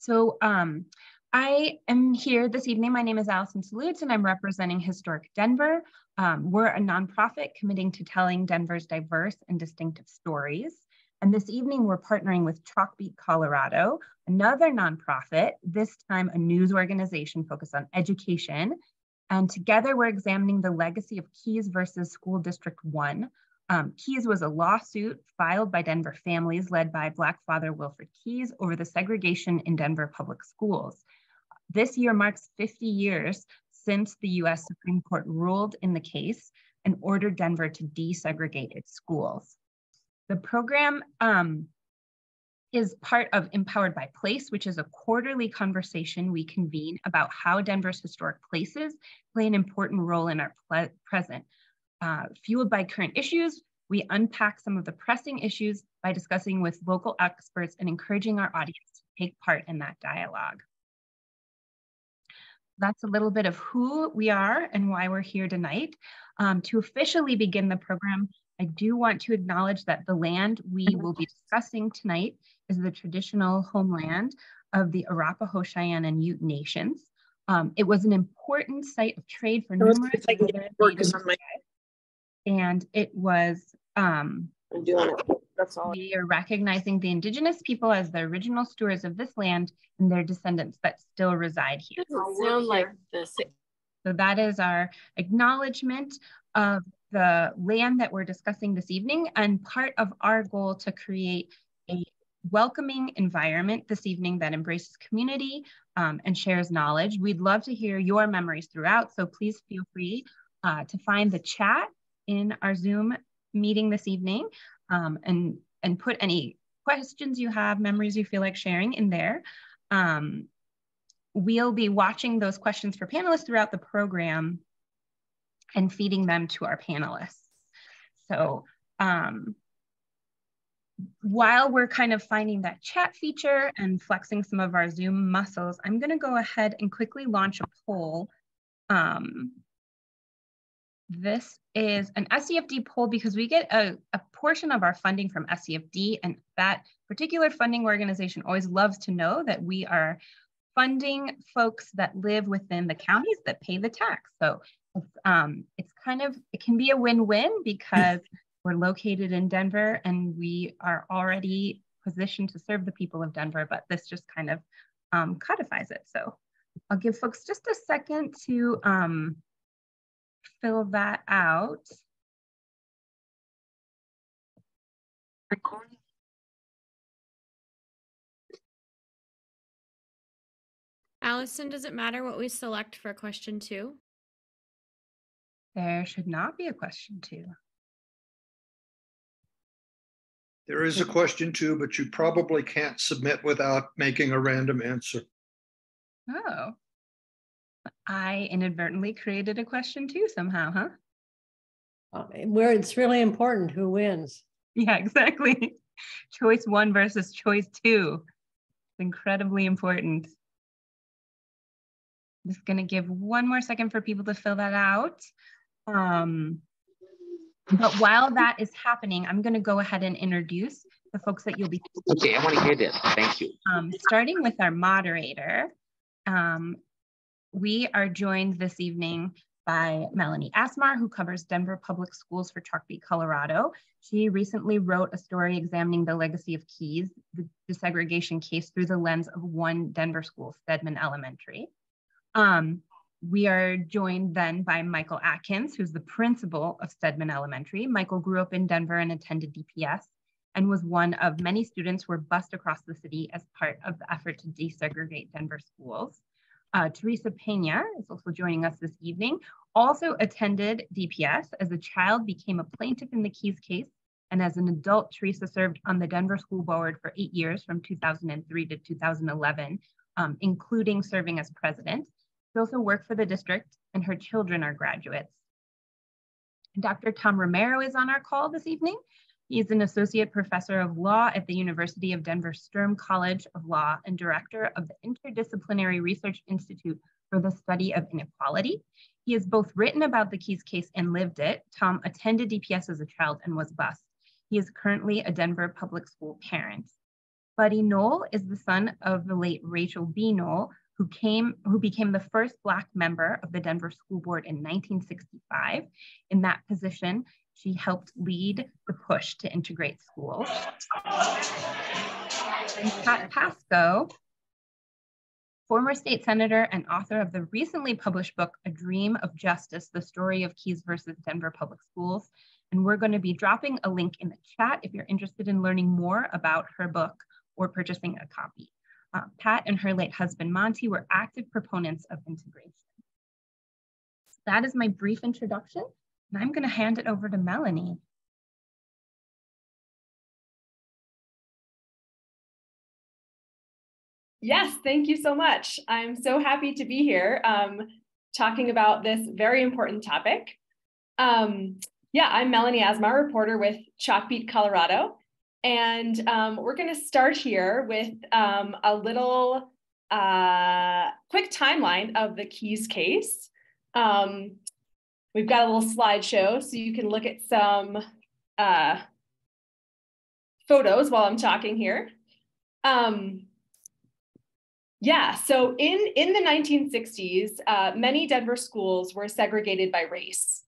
I am here this evening. My name is Allison Salutes, and I'm representing Historic Denver. We're a nonprofit committing to telling Denver's diverse and distinctive stories. And this evening, we're partnering with Chalkbeat Colorado, another nonprofit, this time a news organization focused on education. And together, we're examining the legacy of Keyes versus School District 1. Keyes was a lawsuit filed by Denver families led by Black father Wilfred Keyes over the segregation in Denver public schools. This year marks 50 years since the US Supreme Court ruled in the case and ordered Denver to desegregate its schools. The program is part of Empowered by Place, which is a quarterly conversation we convene about how Denver's historic places play an important role in our present. Fueled by current issues, we unpack some of the pressing issues by discussing with local experts and encouraging our audience to take part in that dialogue. That's a little bit of who we are and why we're here tonight. To officially begin the program, I do want to acknowledge that the land we will be discussing tonight is the traditional homeland of the Arapaho, Cheyenne, and Ute nations. It was an important site of trade for numerous other native tribes, and it was, I'm doing it. That's all. We are recognizing the indigenous people as the original stewards of this land and their descendants that still reside here. Sound like this. So that is our acknowledgement of the land that we're discussing this evening, and part of our goal to create a welcoming environment this evening that embraces community and shares knowledge. We'd love to hear your memories throughout, so please feel free to find the chat in our Zoom meeting this evening and put any questions you have, memories you feel like sharing in there. We'll be watching those questions for panelists throughout the program and feeding them to our panelists. So while we're kind of finding that chat feature and flexing some of our Zoom muscles, I'm gonna go ahead and quickly launch a poll. This is an SCFD poll because we get a portion of our funding from SCFD, and that particular funding organization always loves to know that we are funding folks that live within the counties that pay the tax. So it's kind of, it can be a win-win because we're located in Denver and we are already positioned to serve the people of Denver, but this just kind of codifies it. So I'll give folks just a second to fill that out. Allison, does it matter what we select for question 2? There should not be a question 2. There is a question 2, but you probably can't submit without making a random answer. Oh, I inadvertently created a question 2 somehow, huh? Where it's really important who wins. Yeah, exactly. Choice 1 versus choice 2. It's incredibly important. I'm just gonna give one more second for people to fill that out. But while that is happening, I'm gonna go ahead and introduce the folks that you'll be. Okay, I wanna hear this, thank you. Starting with our moderator, we are joined this evening by Melanie Asmar, who covers Denver Public Schools for Chalkbeat Colorado. She recently wrote a story examining the legacy of Keyes, the desegregation case, through the lens of one Denver school, Stedman Elementary. We are joined then by Michael Atkins, who's the principal of Stedman Elementary. Michael grew up in Denver and attended DPS and was one of many students who were bused across the city as part of the effort to desegregate Denver schools. Theresa Peña is also joining us this evening, also attended DPS. As a child, became a plaintiff in the Keyes case, and as an adult, Theresa served on the Denver School Board for 8 years from 2003 to 2011, including serving as president. She also worked for the district, and her children are graduates. Dr. Tom Romero is on our call this evening. He is an associate professor of law at the University of Denver Sturm College of Law and director of the Interdisciplinary Research Institute for the Study of Inequality. He has both written about the Keyes case and lived it. Tom attended DPS as a child and was bused. He is currently a Denver public school parent. Buddy Noel is the son of the late Rachel B. Noel, who became the first Black member of the Denver School Board in 1965. In that position, she helped lead the push to integrate schools. And Pat Pascoe, former state senator and author of the recently published book, A Dream of Justice, The Story of Keyes versus Denver Public Schools. And we're going to be dropping a link in the chat if you're interested in learning more about her book or purchasing a copy. Pat and her late husband, Monte, were active proponents of integration. That is my brief introduction, and I'm going to hand it over to Melanie. Yes, thank you so much. I'm so happy to be here talking about this very important topic. Yeah, I'm Melanie Asmar, reporter with Chalkbeat Colorado. And we're going to start here with a little quick timeline of the Keyes case. We've got a little slideshow so you can look at some photos while I'm talking here. Yeah, so in the 1960s, many Denver schools were segregated by race.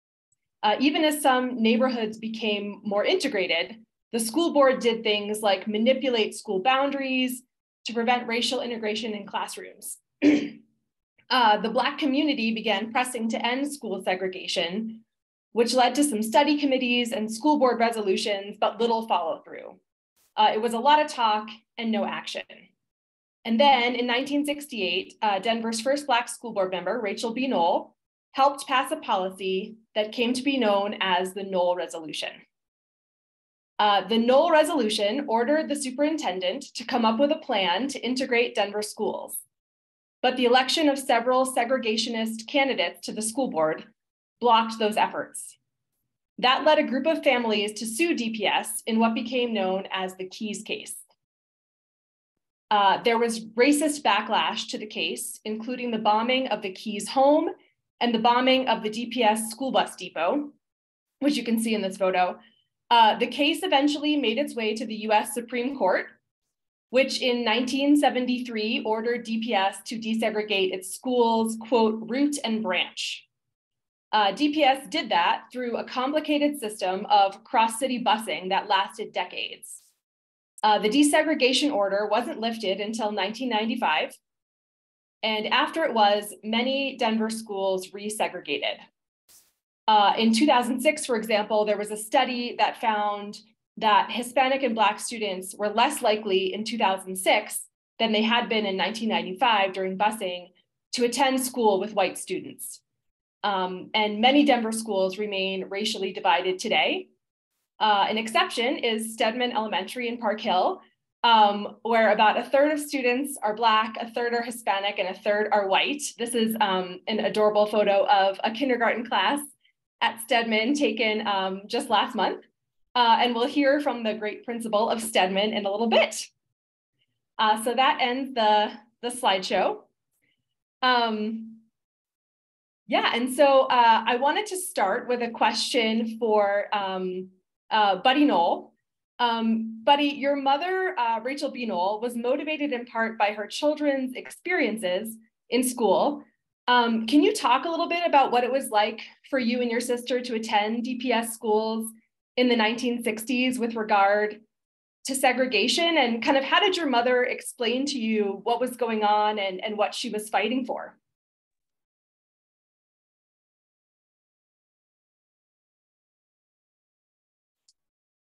Even as some neighborhoods became more integrated, the school board did things like manipulate school boundaries to prevent racial integration in classrooms. The Black community began pressing to end school segregation, which led to some study committees and school board resolutions, but little follow through. It was a lot of talk and no action. And then in 1968, Denver's first Black school board member, Rachel B. Noel, helped pass a policy that came to be known as the Noel Resolution. The Noel Resolution ordered the superintendent to come up with a plan to integrate Denver schools. But the election of several segregationist candidates to the school board blocked those efforts. That led a group of families to sue DPS in what became known as the Keyes case. There was racist backlash to the case, including the bombing of the Keyes home and the bombing of the DPS school bus depot, which you can see in this photo. The case eventually made its way to the US Supreme Court, which in 1973 ordered DPS to desegregate its schools, quote, root and branch. DPS did that through a complicated system of cross-city busing that lasted decades. The desegregation order wasn't lifted until 1995. And after it was, many Denver schools resegregated. In 2006, for example, there was a study that found that Hispanic and Black students were less likely in 2006 than they had been in 1995 during busing to attend school with white students. And many Denver schools remain racially divided today. An exception is Stedman Elementary in Park Hill, where about a third of students are Black, a third are Hispanic, and a third are white. This is an adorable photo of a kindergarten class at Stedman taken just last month. And we'll hear from the great principal of Stedman in a little bit. So that ends the slideshow. Yeah, and so I wanted to start with a question for Buddy Noel. Buddy, your mother, Rachel B. Noel, was motivated in part by her children's experiences in school. Can you talk a little bit about what it was like for you and your sister to attend DPS schools in the 1960s with regard to segregation, and kind of how did your mother explain to you what was going on and what she was fighting for?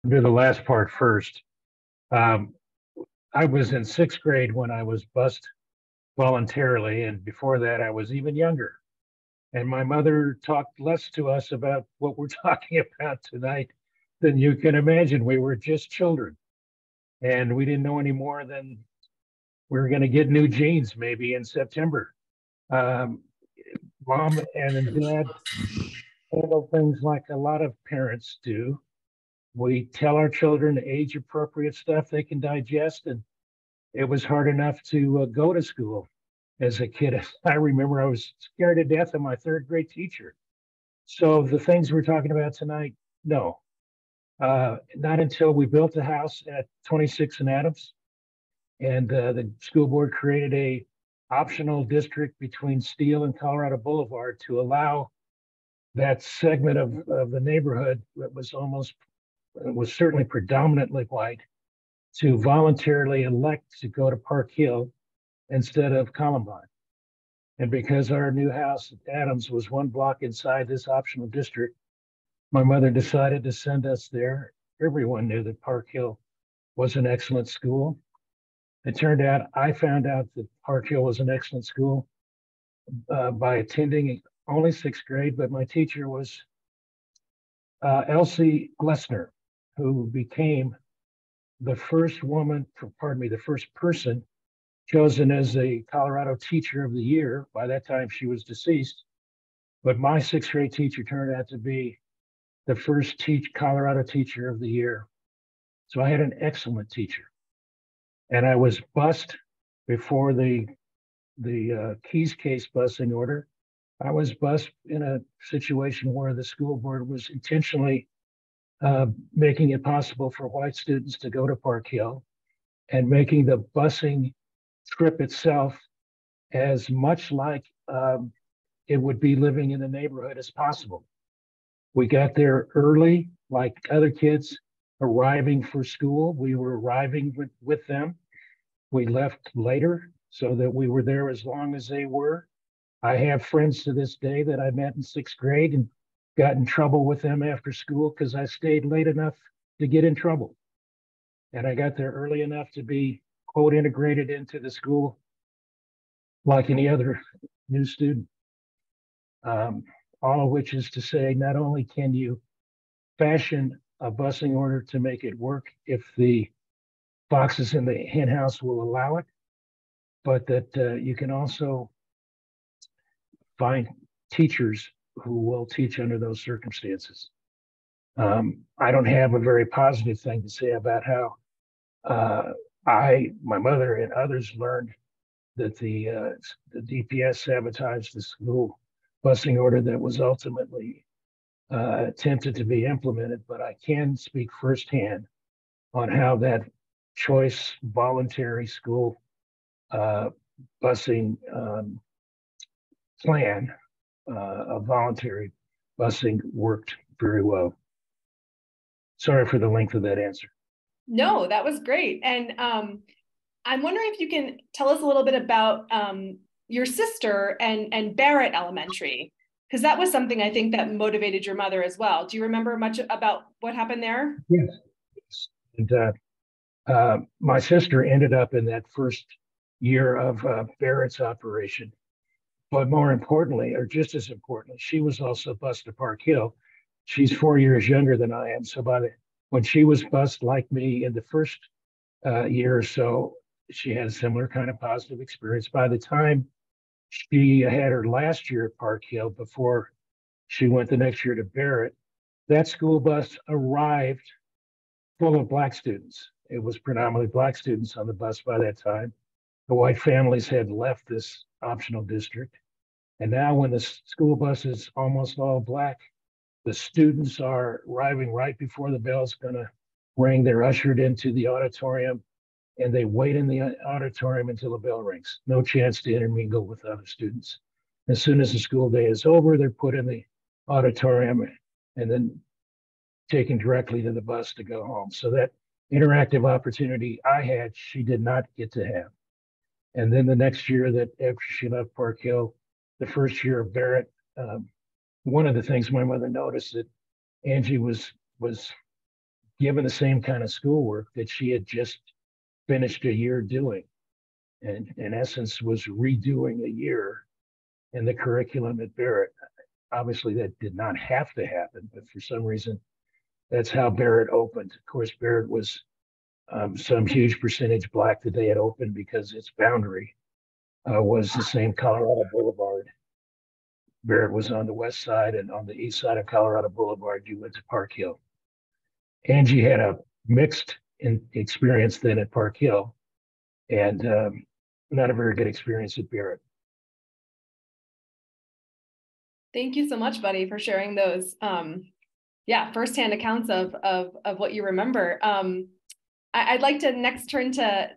Do the last part first. I was in sixth grade when I was bused voluntarily, and before that I was even younger. And my mother talked less to us about what we're talking about tonight than you can imagine. We were just children, and we didn't know any more than we were going to get new jeans maybe in September. Mom and Dad handle things like a lot of parents do. We tell our children age-appropriate stuff they can digest, and it was hard enough to go to school as a kid. I remember I was scared to death of my third grade teacher. So the things we're talking about tonight, no. Not until we built a house at 26 and Adams And the school board created a optional district between Steele and Colorado Boulevard to allow that segment of the neighborhood that was certainly predominantly white to voluntarily elect to go to Park Hill instead of Columbine. And because our new house at Adams was 1 block inside this optional district, my mother decided to send us there. Everyone knew that Park Hill was an excellent school. It turned out I found out that Park Hill was an excellent school by attending only 6th grade, but my teacher was Elsie Glessner, who became the first the first person chosen as the Colorado Teacher of the Year. By that time, she was deceased, but my 6th grade teacher turned out to be the first Colorado Teacher of the Year. So I had an excellent teacher. And I was bused before the Keyes case busing order. I was bused in a situation where the school board was intentionally making it possible for white students to go to Park Hill and making the busing trip itself as much like it would be living in the neighborhood as possible. We got there early, like other kids arriving for school. We were arriving with them. We left later so that we were there as long as they were. I have friends to this day that I met in 6th grade and got in trouble with them after school because I stayed late enough to get in trouble. And I got there early enough to be, quote, integrated into the school like any other new student. All of which is to say, not only can you fashion a busing order to make it work if the boxes in the hen house will allow it, but that you can also find teachers who will teach under those circumstances. I don't have a very positive thing to say about how my mother and others learned that the DPS sabotaged the school busing order that was ultimately attempted to be implemented, but I can speak firsthand on how that choice voluntary school busing plan of voluntary busing worked very well. Sorry for the length of that answer. No, that was great. And I'm wondering if you can tell us a little bit about your sister and Barrett Elementary, because that was something I think that motivated your mother as well. Do you remember much about what happened there? Yes. And my sister ended up in that first year of Barrett's operation. But more importantly, or just as importantly, she was also bused to Park Hill. She's 4 years younger than I am. So when she was bused like me in the first year or so, she had a similar kind of positive experience. By the time she had her last year at Park Hill, before she went the next year to Barrett, that school bus arrived full of Black students. It was predominantly Black students on the bus by that time. The white families had left this optional district. And now when the school bus is almost all Black, the students are arriving right before the bell's gonna ring. They're ushered into the auditorium and they wait in the auditorium until the bell rings. No chance to intermingle with other students. As soon as the school day is over, they're put in the auditorium and then taken directly to the bus to go home. So that interactive opportunity I had, she did not get to have. And then the next year that after she left Park Hill, the first year of Barrett, one of the things my mother noticed that Angie was given the same kind of schoolwork that she had just finished a year doing, and in essence was redoing a year in the curriculum at Barrett. Obviously that did not have to happen, but for some reason, that's how Barrett opened. Of course, Barrett was some huge percentage Black that they had opened because its boundary was the same Colorado Boulevard. Barrett was on the west side, and on the east side of Colorado Boulevard, you went to Park Hill. Angie had a mixed experience then at Park Hill, and not a very good experience at Barrett. Thank you so much, buddy, for sharing those firsthand accounts of what you remember. I'd like to next turn to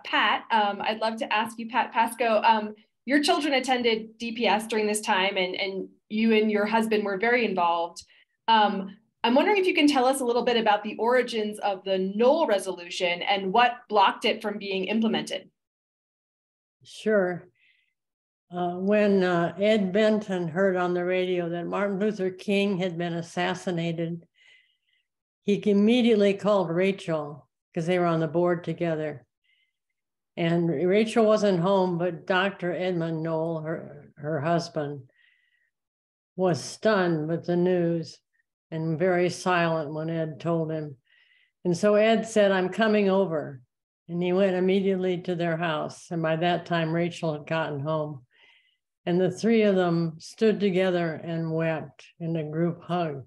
Pat. I'd love to ask you, Pat Pascoe, your children attended DPS during this time, and you and your husband were very involved. I'm wondering if you can tell us a little bit about the origins of the Noel resolution and what blocked it from being implemented. Sure. When Ed Benton heard on the radio that Martin Luther King had been assassinated, he immediately called Rachel because they were on the board together. And Rachel wasn't home, but Dr. Edmund Noel, her husband, was stunned with the news and very silent when Ed told him. And so Ed said, "I'm coming over." And he went immediately to their house. And by that time, Rachel had gotten home. And the three of them stood together and wept in a group hug.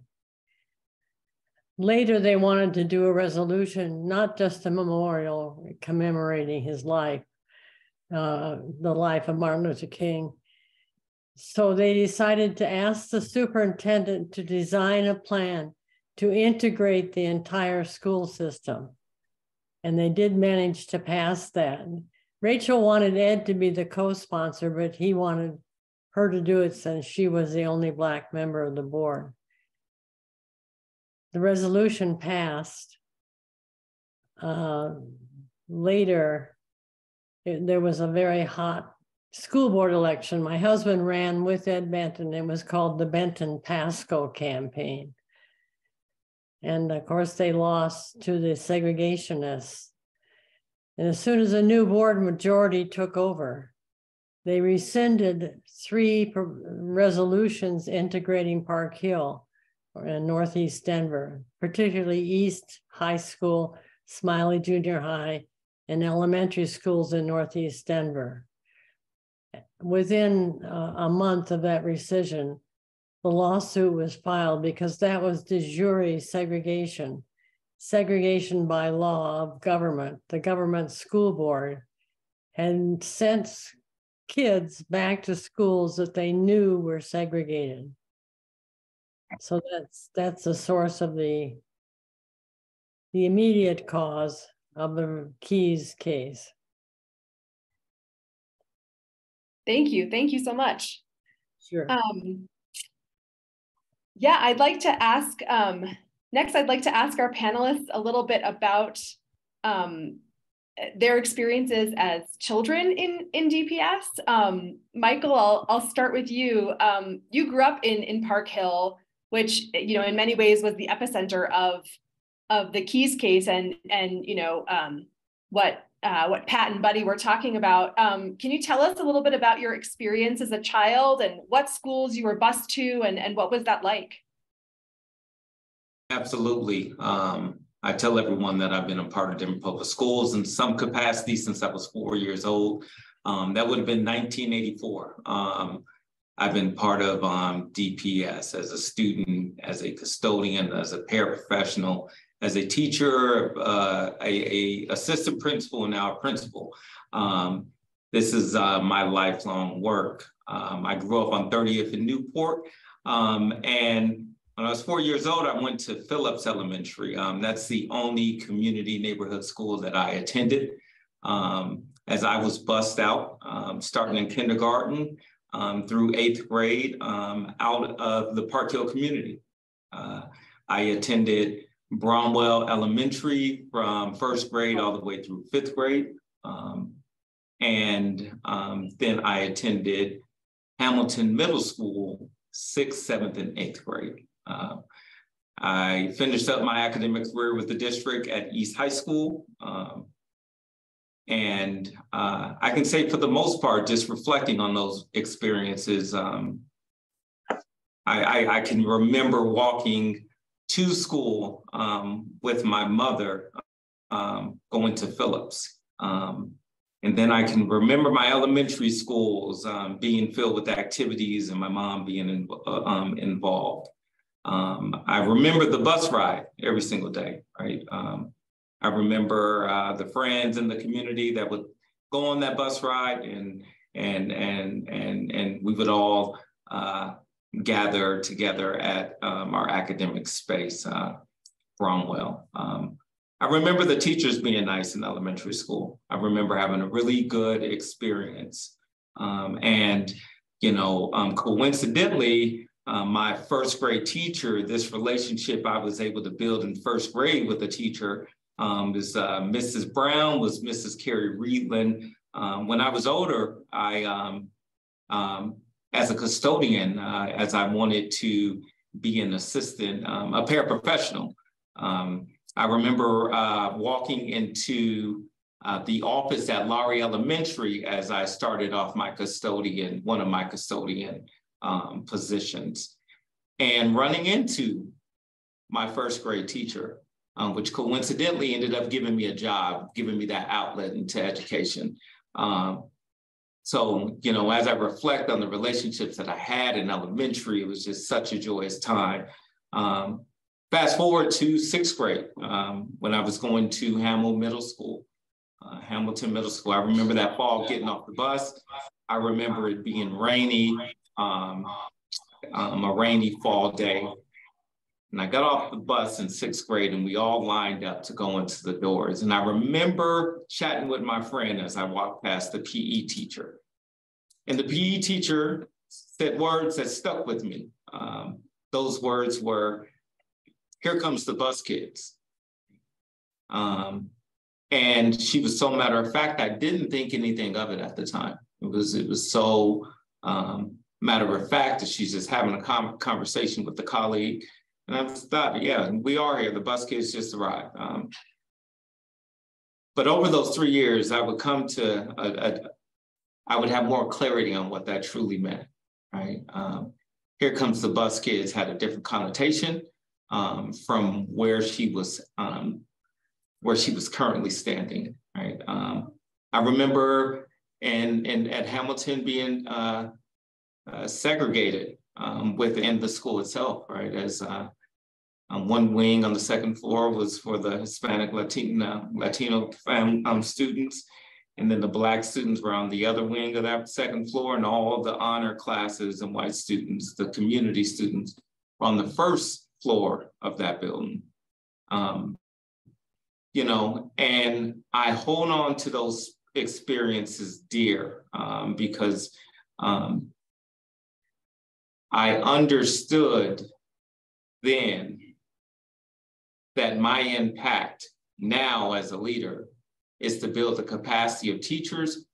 Later, they wanted to do a resolution, not just a memorial commemorating his life, the life of Martin Luther King. So they decided to ask the superintendent to design a plan to integrate the entire school system. And they did manage to pass that. Rachel wanted Ed to be the co-sponsor, but he wanted her to do it since she was the only Black member of the board. The resolution passed. Later, there was a very hot school board election. My husband ran with Ed Benton. It was called the Benton Pascoe campaign. And of course, they lost to the segregationists. And as soon as a new board majority took over, they rescinded 3 resolutions integrating Park Hill in Northeast Denver, particularly East High School, Smiley Junior High, and elementary schools in Northeast Denver. Within a month of that rescission, the lawsuit was filed because that was de jure segregation, segregation by law of government. The government school board had sent kids back to schools that they knew were segregated. So that's the source of the immediate cause of the Keyes case. Thank you so much. Sure. Yeah, I'd like to ask, next I'd like to ask our panelists a little bit about their experiences as children in DPS. Michael, I'll start with you. You grew up in Park Hill, which, you know, in many ways was the epicenter of the Keyes case and you know, what Pat and Buddy were talking about. Can you tell us a little bit about your experience as a child and what schools you were bused to and what was that like? Absolutely. I tell everyone that I've been a part of Denver Public Schools in some capacity since I was 4 years old. That would have been 1984. I've been part of DPS as a student, as a custodian, as a paraprofessional, as a teacher, a assistant principal, and now a principal. This is my lifelong work. I grew up on 30th and Newport, and when I was 4 years old, I went to Phillips Elementary. That's the only community neighborhood school that I attended. As I was bussed out, starting in kindergarten through 8th grade, out of the Park Hill community. I attended Bromwell Elementary from 1st grade all the way through 5th grade. And then I attended Hamilton Middle School, 6th, 7th, and 8th grade. I finished up my academic career with the district at East High School. And I can say for the most part, just reflecting on those experiences, I can remember walking to school with my mother going to Phillips. And then I can remember my elementary schools being filled with activities and my mom being involved. I remember the bus ride every single day, right? I remember the friends in the community that would go on that bus ride and we would all gather together at our academic space, Bromwell. I remember the teachers being nice in elementary school. I remember having a really good experience. Coincidentally, my first grade teacher, this relationship I was able to build in first grade with a teacher is Mrs. Brown, was Mrs. Carrie Reedland. When I was older, I, as a custodian, as I wanted to be an assistant, a paraprofessional, I remember walking into the office at Laurie Elementary as I started off one of my custodian positions, and running into my first grade teacher, which coincidentally ended up giving me a job, giving me that outlet into education. So, as I reflect on the relationships that I had in elementary, it was just such a joyous time. Fast forward to sixth grade, when I was going to Hamilton Middle School. I remember that fall getting off the bus. I remember it being rainy, a rainy fall day. And I got off the bus in sixth grade and we all lined up to go into the doors. And I remember chatting with my friend as I walked past the PE teacher. And the PE teacher said words that stuck with me. Those words were, "Here comes the bus kids." And she was so matter of fact, I didn't think anything of it at the time. It was so matter of fact that she's just having a conversation with the colleague. And I thought, yeah, we are here. The bus kids just arrived. But over those 3 years, I would come to, I would have more clarity on what that truly meant, right? Here comes the bus kids had a different connotation from where she was currently standing, right? I remember at Hamilton being segregated within the school itself, right? As one wing on the second floor was for the Hispanic Latino students, and then the Black students were on the other wing of that second floor, and all the honor classes and white students, the community students, were on the first floor of that building. And I hold on to those experiences dear because I understood then that my impact now as a leader is to build the capacity of teachers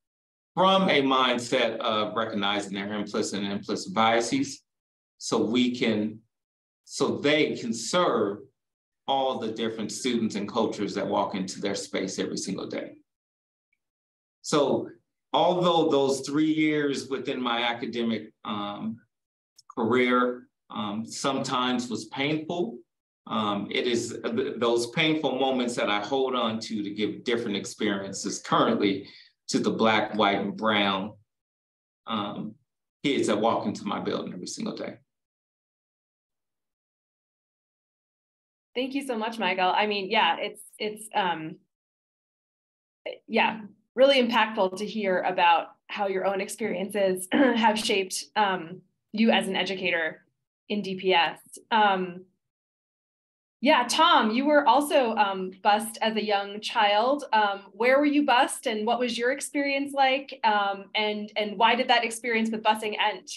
from a mindset of recognizing their implicit and implicit biases so they can serve all the different students and cultures that walk into their space every single day. So although those 3 years within my academic career sometimes was painful, it is those painful moments that I hold on to give different experiences currently to the Black, white, and brown kids that walk into my building every single day. Thank you so much, Michael. I mean, yeah, it's really impactful to hear about how your own experiences have shaped you as an educator in DPS. Tom, you were also bused as a young child. Where were you bused and what was your experience like? And why did that experience with busing end?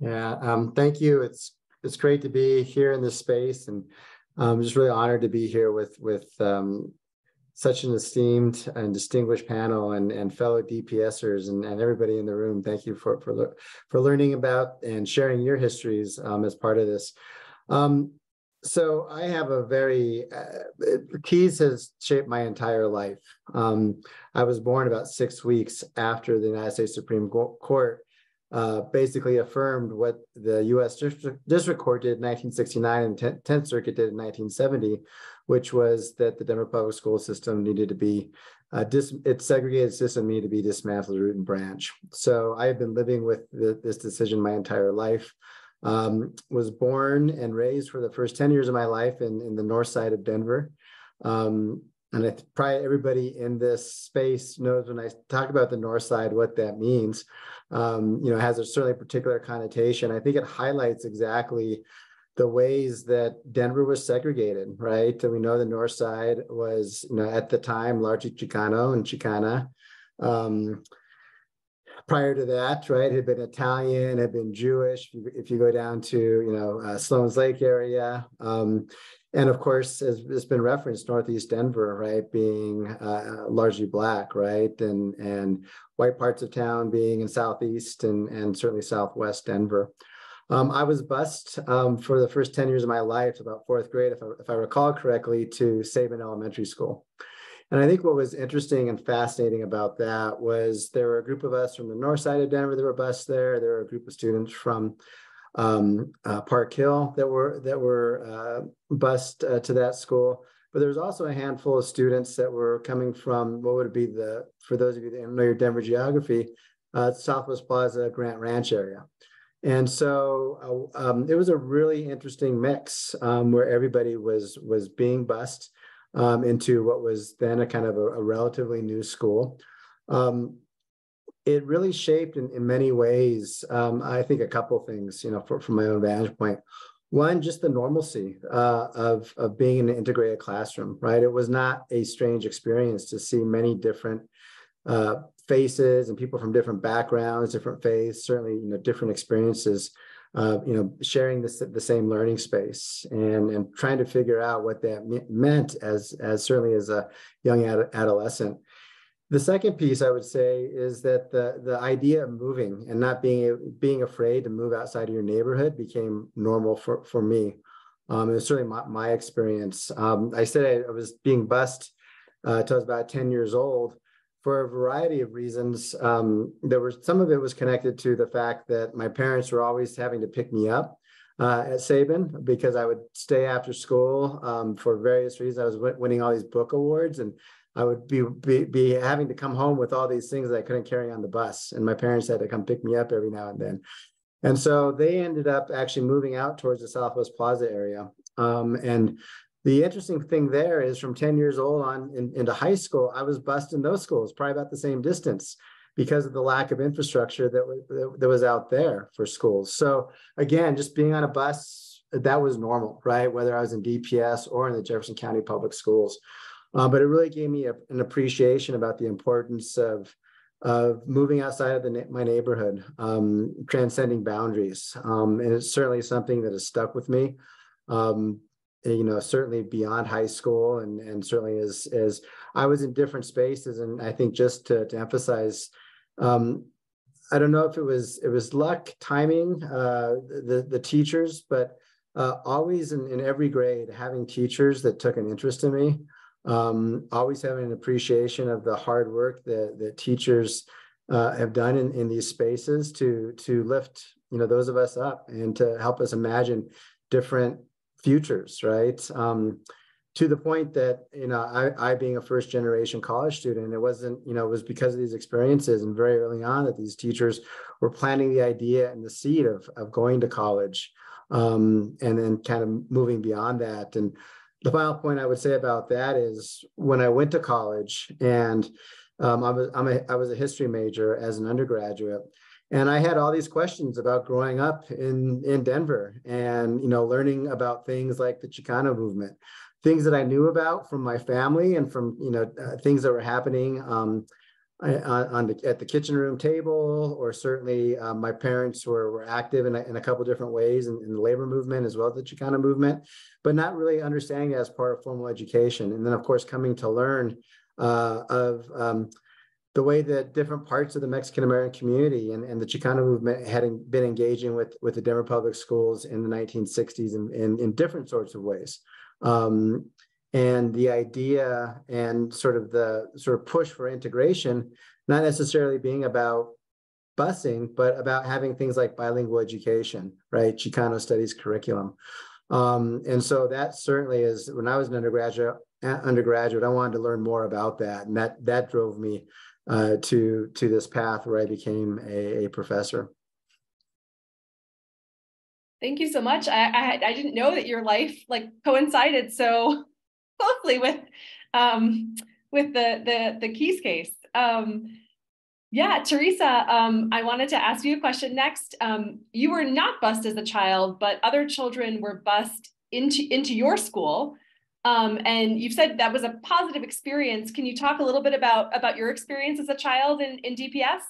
Yeah, thank you. It's great to be here in this space, and I'm just really honored to be here with such an esteemed and distinguished panel and fellow DPSers and everybody in the room. Thank you for learning about and sharing your histories as part of this. So I have a very, Keyes has shaped my entire life. I was born about 6 weeks after the United States Supreme Court basically affirmed what the U.S. District Court did in 1969 and 10th Circuit did in 1970, which was that the Denver public school system needed to be, its segregated system needed to be dismantled root and branch. So I have been living with this decision my entire life. Was born and raised for the first 10 years of my life in the north side of Denver. And probably everybody in this space knows when I talk about the north side, what that means. It has a certainly particular connotation. I think it highlights exactly the ways that Denver was segregated, right? And we know the north side was, at the time, largely Chicano and Chicana. Prior to that, right, had been Italian, had been Jewish. If you go down to, Sloan's Lake area. And of course, as it's been referenced, Northeast Denver, right, being largely Black, right, and white parts of town being in Southeast and certainly Southwest Denver. I was bused for the first 10 years of my life, about fourth grade, if I recall correctly, to Stedman Elementary School. And I think what was interesting and fascinating about that was there were a group of us from the north side of Denver that were bused there. There were a group of students from Park Hill that were bused to that school. But there was also a handful of students that were coming from what would be for those of you that know your Denver geography, Southwest Plaza, Grant Ranch area. And so it was a really interesting mix where everybody was being bused into what was then a kind of a relatively new school. It really shaped in many ways, I think, a couple of things, from my own vantage point. One, just the normalcy of being in an integrated classroom, right? It was not a strange experience to see many different faces and people from different backgrounds, different faiths, certainly, different experiences, sharing the same learning space and trying to figure out what that meant as certainly as a young adolescent. The second piece I would say is that the idea of moving and not being afraid to move outside of your neighborhood became normal for me. It was certainly my experience. I said I was being bused till I was about 10 years old for a variety of reasons. Some of it was connected to the fact that my parents were always having to pick me up at Sabin because I would stay after school for various reasons. I was winning all these book awards, and I would be having to come home with all these things that I couldn't carry on the bus. And my parents had to come pick me up every now and then. And so they ended up actually moving out towards the Southwest Plaza area. And the interesting thing there is from 10 years old on into high school, I was bused in those schools, probably about the same distance because of the lack of infrastructure that was out there for schools. So again, just being on a bus, that was normal, right? Whether I was in DPS or in the Jefferson County Public Schools. But it really gave me an appreciation about the importance of moving outside of my neighborhood, transcending boundaries. And it's certainly something that has stuck with me. Certainly beyond high school and certainly as I was in different spaces. And I think just to emphasize, I don't know if it was luck, timing, the teachers, but always in every grade, having teachers that took an interest in me, always having an appreciation of the hard work that teachers have done in these spaces to lift, those of us up and to help us imagine different futures, right? To the point that, I being a first generation college student, it wasn't, it was because of these experiences and very early on that these teachers were planting the idea and the seed of going to college, and then kind of moving beyond that. And the final point I would say about that is when I went to college and I was a history major as an undergraduate. And I had all these questions about growing up in Denver and, learning about things like the Chicano movement, things that I knew about from my family and from, things that were happening at the kitchen room table, or certainly my parents were active in a couple of different ways in the labor movement as well as the Chicano movement, but not really understanding it as part of formal education. And then, of course, coming to learn of the way that different parts of the Mexican-American community and the Chicano movement had been engaging with the Denver public schools in the 1960s in different sorts of ways. And the idea and the push for integration, not necessarily being about busing, but about having things like bilingual education, right? Chicano studies curriculum. And so that certainly is, when I was an undergraduate, I wanted to learn more about that. And that drove me to this path where I became a professor. Thank you so much. I didn't know that your life coincided so closely with the Keyes case. Yeah, Theresa, I wanted to ask you a question next. You were not bused as a child, but other children were bused into your school. And you've said that was a positive experience. Can you talk a little bit about your experience as a child in DPS?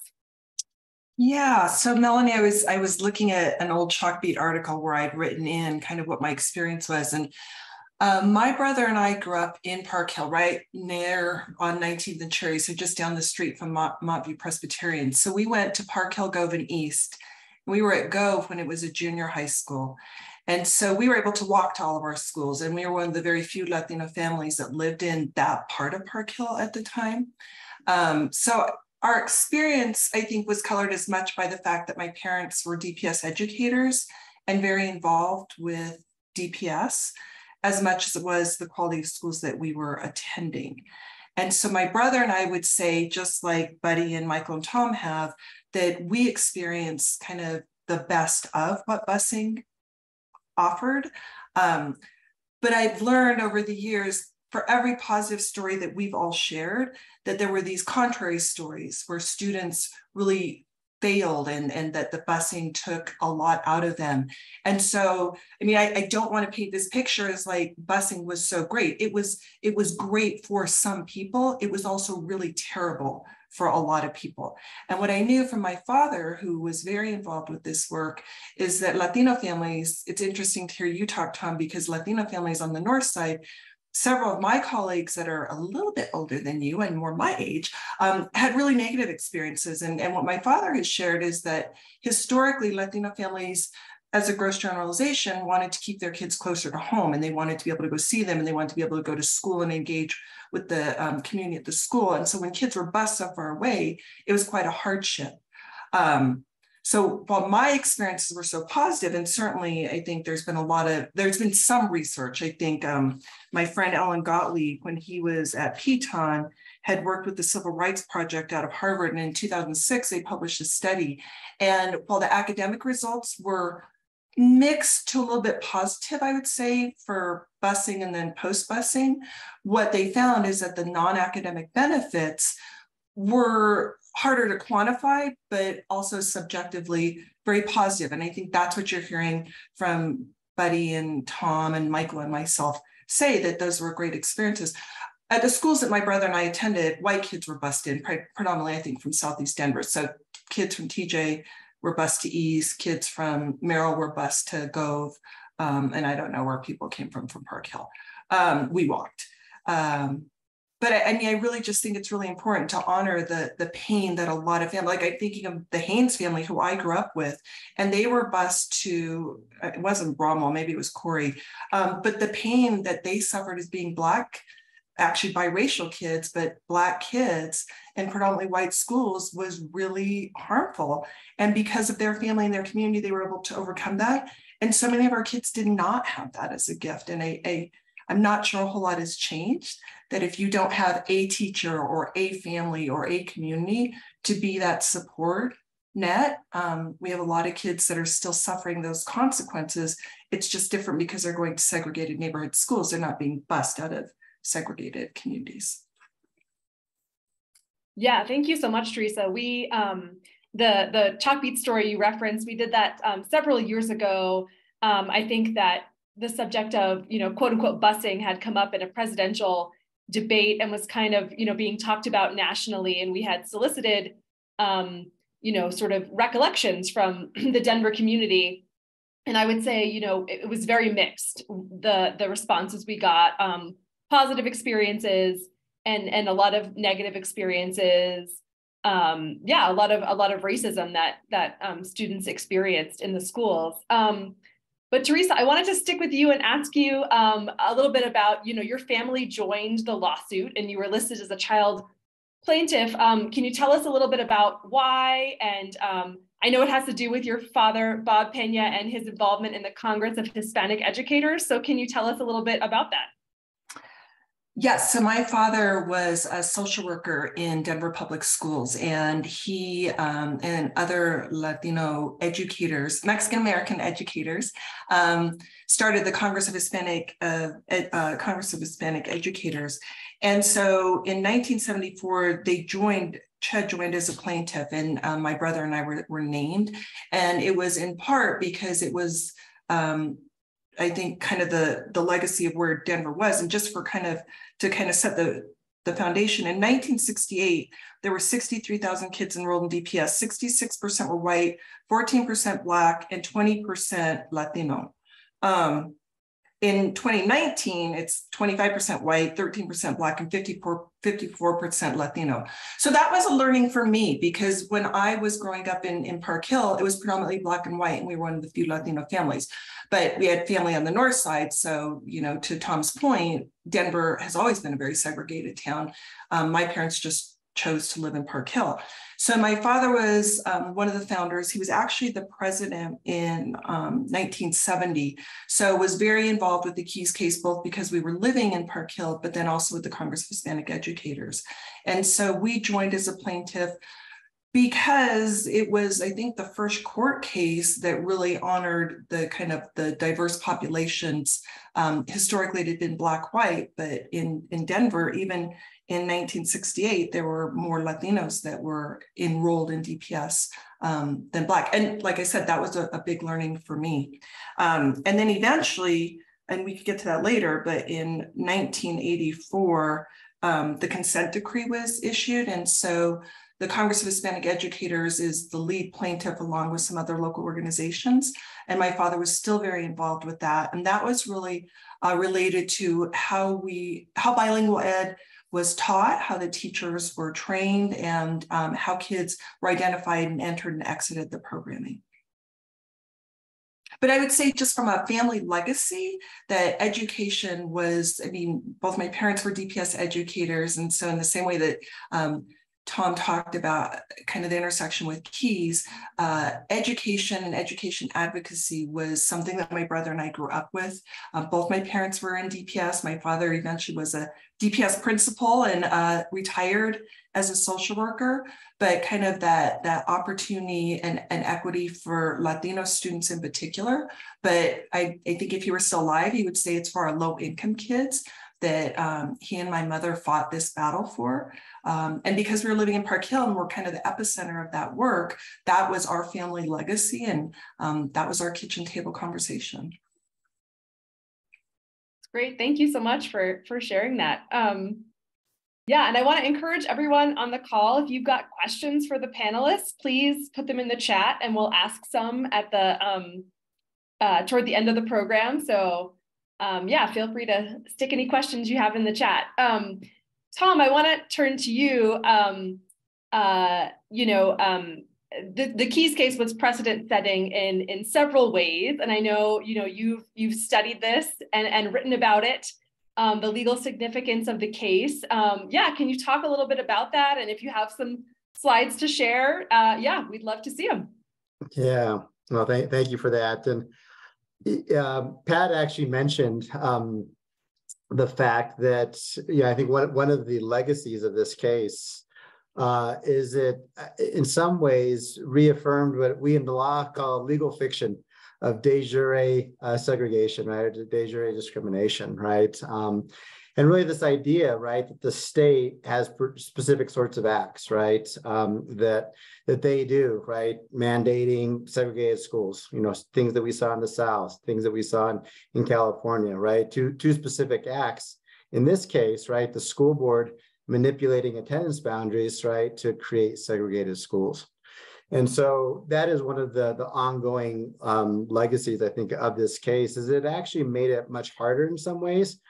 Yeah, so Melanie, I was looking at an old Chalkbeat article where I'd written in kind of what my experience was. And my brother and I grew up in Park Hill, right near on 19th and Cherry, so just down the street from Montview Presbyterian. So we went to Park Hill, Gove, and East. We were at Gove when it was a junior high school. And so we were able to walk to all of our schools. And we were one of the very few Latino families that lived in that part of Park Hill at the time. So our experience, I think, was colored as much by the fact that my parents were DPS educators and very involved with DPS, as much as it was the quality of schools that we were attending. And so my brother and I would say, just like Buddy and Michael and Tom have, that we experienced kind of the best of what busing offered. But I've learned over the years, for every positive story that we've all shared, that there were these contrary stories where students really failed and that the busing took a lot out of them. And so, I mean, I don't want to paint this picture as like busing was so great. It was great for some people. It was also really terrible for a lot of people. And what I knew from my father, who was very involved with this work, is that Latino families, it's interesting to hear you talk, Tom, because Latino families on the north side, several of my colleagues that are a little bit older than you and more my age had really negative experiences. And what my father has shared is that historically Latino families, as a gross generalization, wanted to keep their kids closer to home, and they wanted to be able to go see them, and they wanted to be able to go to school and engage with the community at the school. And so when kids were bused so far away, it was quite a hardship. So while my experiences were so positive, and certainly I think there's been some research. I think my friend Ellen Gottlieb, when he was at Piton, had worked with the Civil Rights Project out of Harvard. And in 2006, they published a study. And while the academic results were mixed to a little bit positive, I would say, for busing and then post-busing, what they found is that the non-academic benefits were harder to quantify, but also subjectively very positive. And I think that's what you're hearing from Buddy and Tom and Michael and myself say, that those were great experiences. At the schools that my brother and I attended, white kids were bused in, predominantly, I think, from Southeast Denver. So kids from TJ were bused to East, kids from Merrill were bused to Gove, and I don't know where people came from Park Hill. We walked. But I mean, I really just think it's really important to honor the pain that a lot of families, like I'm thinking of the Haynes family who I grew up with, and they were bused to, it wasn't Bromwell, maybe it was Corey, but the pain that they suffered as being Black, actually biracial kids, but Black kids in predominantly white schools was really harmful. And because of their family and their community, they were able to overcome that. And so many of our kids did not have that as a gift. And I'm not sure a whole lot has changed, that if you don't have a teacher or a family or a community to be that support net, we have a lot of kids that are still suffering those consequences. It's just different because they're going to segregated neighborhood schools. They're not being bused out of segregated communities. Yeah, thank you so much, Theresa. We, the Chalkbeat story you referenced, we did that several years ago. I think that the subject of, quote unquote, busing had come up in a presidential debate and was kind of, being talked about nationally. And we had solicited, sort of recollections from the Denver community. And I would say, it was very mixed, the responses we got, positive experiences and a lot of negative experiences. Yeah, a lot of racism that students experienced in the schools. But Theresa, I wanted to stick with you and ask you a little bit about, your family joined the lawsuit and you were listed as a child plaintiff. Can you tell us a little bit about why? And I know it has to do with your father, Bob Peña, and his involvement in the Congress of Hispanic Educators. So can you tell us a little bit about that? Yes, so my father was a social worker in Denver public schools, and he and other Latino educators, Mexican-American educators, started the Congress of Hispanic Educators. And so in 1974, Ched joined as a plaintiff, and my brother and I were named. And it was in part because it was, I think, kind of the legacy of where Denver was. And just for to set the foundation, in 1968, there were 63,000 kids enrolled in DPS. 66% were white, 14% Black, and 20% Latino. In 2019, it's 25% white, 13% Black, and 54% Latino. So that was a learning for me, because when I was growing up in Park Hill, it was predominantly Black and white, and we were one of the few Latino families. But we had family on the north side. So, to Tom's point, Denver has always been a very segregated town. My parents just chose to live in Park Hill. So my father was one of the founders. He was actually the president in 1970. So was very involved with the Keyes case, both because we were living in Park Hill, but then also with the Congress of Hispanic Educators. And so we joined as a plaintiff because it was, I think, the first court case that really honored the diverse populations. Historically, it had been Black-white, but in Denver, even in 1968, there were more Latinos that were enrolled in DPS than Black. And like I said, that was a big learning for me. And then eventually, and we could get to that later, but in 1984, the consent decree was issued. And so the Congress of Hispanic Educators is the lead plaintiff, along with some other local organizations. And my father was still very involved with that. And that was really related to how bilingual ed was taught, how the teachers were trained, and how kids were identified and entered and exited the programming. But I would say, just from a family legacy, that education was, both my parents were DPS educators. And so in the same way that Tom talked about kind of the intersection with Keyes, education and education advocacy was something that my brother and I grew up with. Both my parents were in DPS. My father eventually was a DPS principal and retired as a social worker, but kind of that opportunity and equity for Latino students in particular. But I think if he were still alive, he would say it's for our low-income kids that he and my mother fought this battle for. And because we were living in Park Hill and we're kind of the epicenter of that work, that was our family legacy, and that was our kitchen table conversation. Great, thank you so much for sharing that. Yeah, and I want to encourage everyone on the call, if you've got questions for the panelists, please put them in the chat, and we'll ask some at the toward the end of the program. So yeah, feel free to stick any questions you have in the chat. Tom, I want to turn to you. The Keyes case was precedent setting in several ways, and I know you've studied this and written about it, the legal significance of the case. Yeah, can you talk a little bit about that? And if you have some slides to share, yeah, we'd love to see them. Yeah, well, thank you for that. And Pat actually mentioned the fact that, I think one of the legacies of this case is it in some ways reaffirmed what we in the law call legal fiction of de jure segregation, right? De jure discrimination, right? And really this idea, right, that the state has specific sorts of acts, right, that they do, right, mandating segregated schools, things that we saw in the South, things that we saw in California, right, two specific acts. In this case, right, the school board manipulating attendance boundaries, right, to create segregated schools. And so that is one of the ongoing legacies, I think, of this case, is it actually made it much harder in some ways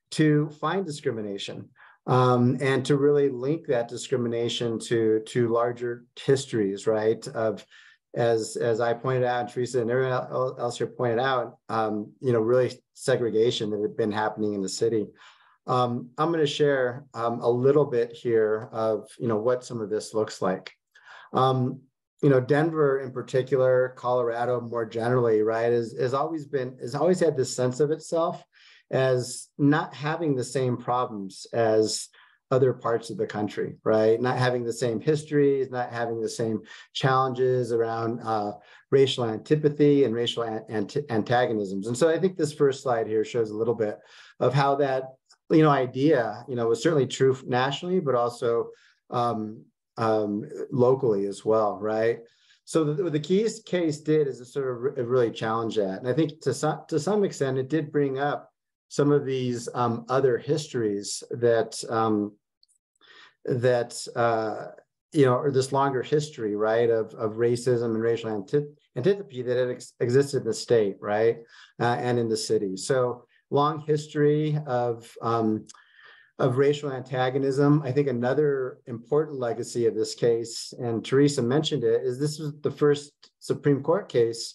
to find discrimination and to really link that discrimination to larger histories, right? Of, as I pointed out, and Theresa and everyone else here pointed out, really segregation that had been happening in the city. I'm going to share a little bit here of what some of this looks like. Denver in particular, Colorado more generally, right, has always had this sense of itself as not having the same problems as other parts of the country, right? Not having the same histories, not having the same challenges around racial antipathy and racial antagonisms. And so I think this first slide here shows a little bit of how that idea, was certainly true nationally, but also locally as well, right? So what the Keyes case did is it sort of really challenged that. And I think to some extent, it did bring up some of these other histories that, or this longer history, right, of racism and racial antipathy that had existed in the state, right, and in the city. So long history of racial antagonism. I think another important legacy of this case, and Theresa mentioned it, is this was the first Supreme Court case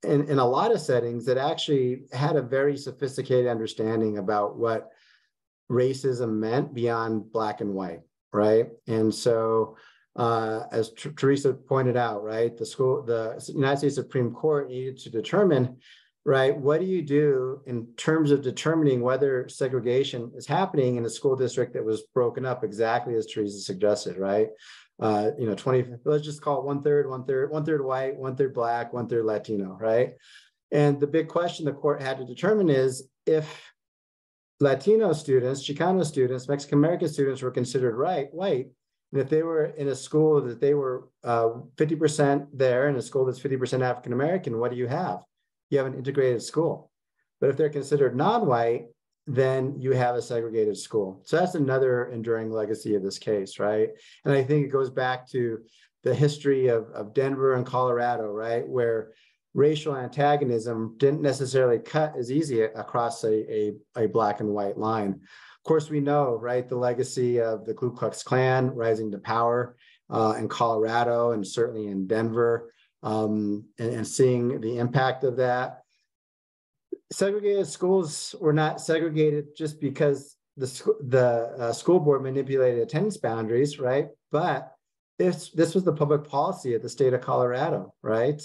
in a lot of settings that actually had a very sophisticated understanding about what racism meant beyond black and white, right? And so, as Theresa pointed out, right, the United States Supreme Court needed to determine, right, what do you do in terms of determining whether segregation is happening in a school district that was broken up exactly as Theresa suggested, right? 20, let's just call it 1/3 white, 1/3 black, 1/3 Latino, right? And the big question the court had to determine is if Latino students, Chicano students, Mexican American students were considered white, and if they were in a school that they were 50% there, in a school that's 50% African American, what do you have? You have an integrated school. But if they're considered non-white, then you have a segregated school. So that's another enduring legacy of this case, right? And I think it goes back to the history of Denver and Colorado, right, where racial antagonism didn't necessarily cut as easy across a black and white line. Of course, we know, right, the legacy of the Ku Klux Klan rising to power in Colorado and certainly in Denver, and seeing the impact of that. Segregated schools were not segregated just because the school board manipulated attendance boundaries, right? But this was the public policy of the state of Colorado, right?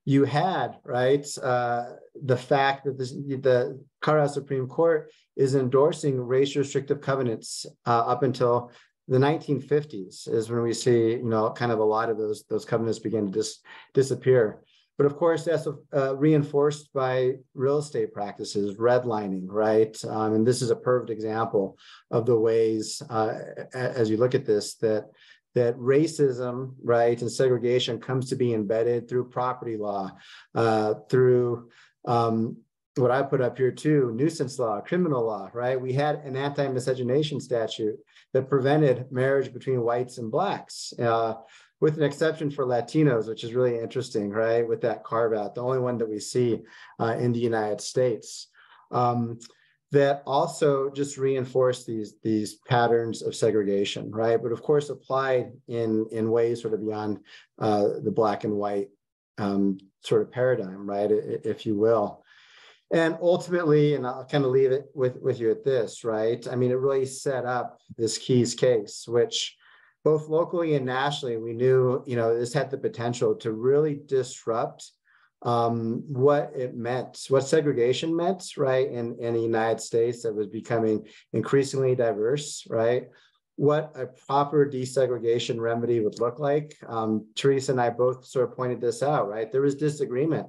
You had, right, the fact that the Colorado Supreme Court is endorsing race restrictive covenants up until the 1950s is when we see, kind of a lot of those covenants begin to disappear. But of course, that's reinforced by real estate practices, redlining, right? And this is a perfect example of the ways, as you look at this, that racism, right, and segregation comes to be embedded through property law, through what I put up here too, nuisance law, criminal law, right? We had an anti-miscegenation statute that prevented marriage between whites and blacks, with an exception for Latinos, which is really interesting, right? With that carve out, the only one that we see in the United States. That also just reinforce these patterns of segregation, right? But of course, applied in ways sort of beyond the black and white sort of paradigm, right? If you will. And ultimately, and I'll kind of leave it with you at this, right? I mean, it really set up this Keyes case, which both locally and nationally, we knew, this had the potential to really disrupt what it meant, what segregation meant, right, in the United States that was becoming increasingly diverse, right? What a proper desegregation remedy would look like. Theresa and I both sort of pointed this out, right? There was disagreement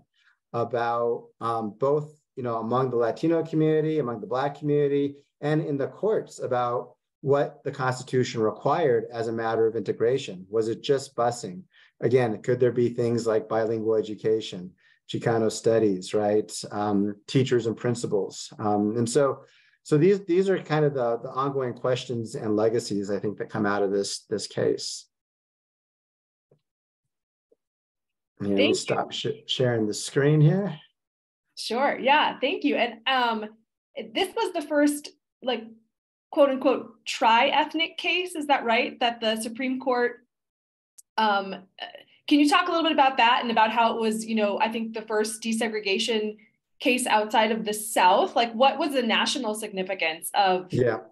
about both, among the Latino community, among the Black community, and in the courts about what the Constitution required as a matter of integration. Was it just busing? Again, could there be things like bilingual education, Chicano studies, right? Teachers and principals. And so these are kind of the ongoing questions and legacies, I think, that come out of this case. Yeah, let me stop sharing the screen here. Sure, yeah, thank you. And this was the first, quote unquote, tri-ethnic case, is that right? That the Supreme Court, can you talk a little bit about that and about how it was, I think the first desegregation case outside of the South? What was the national significance of the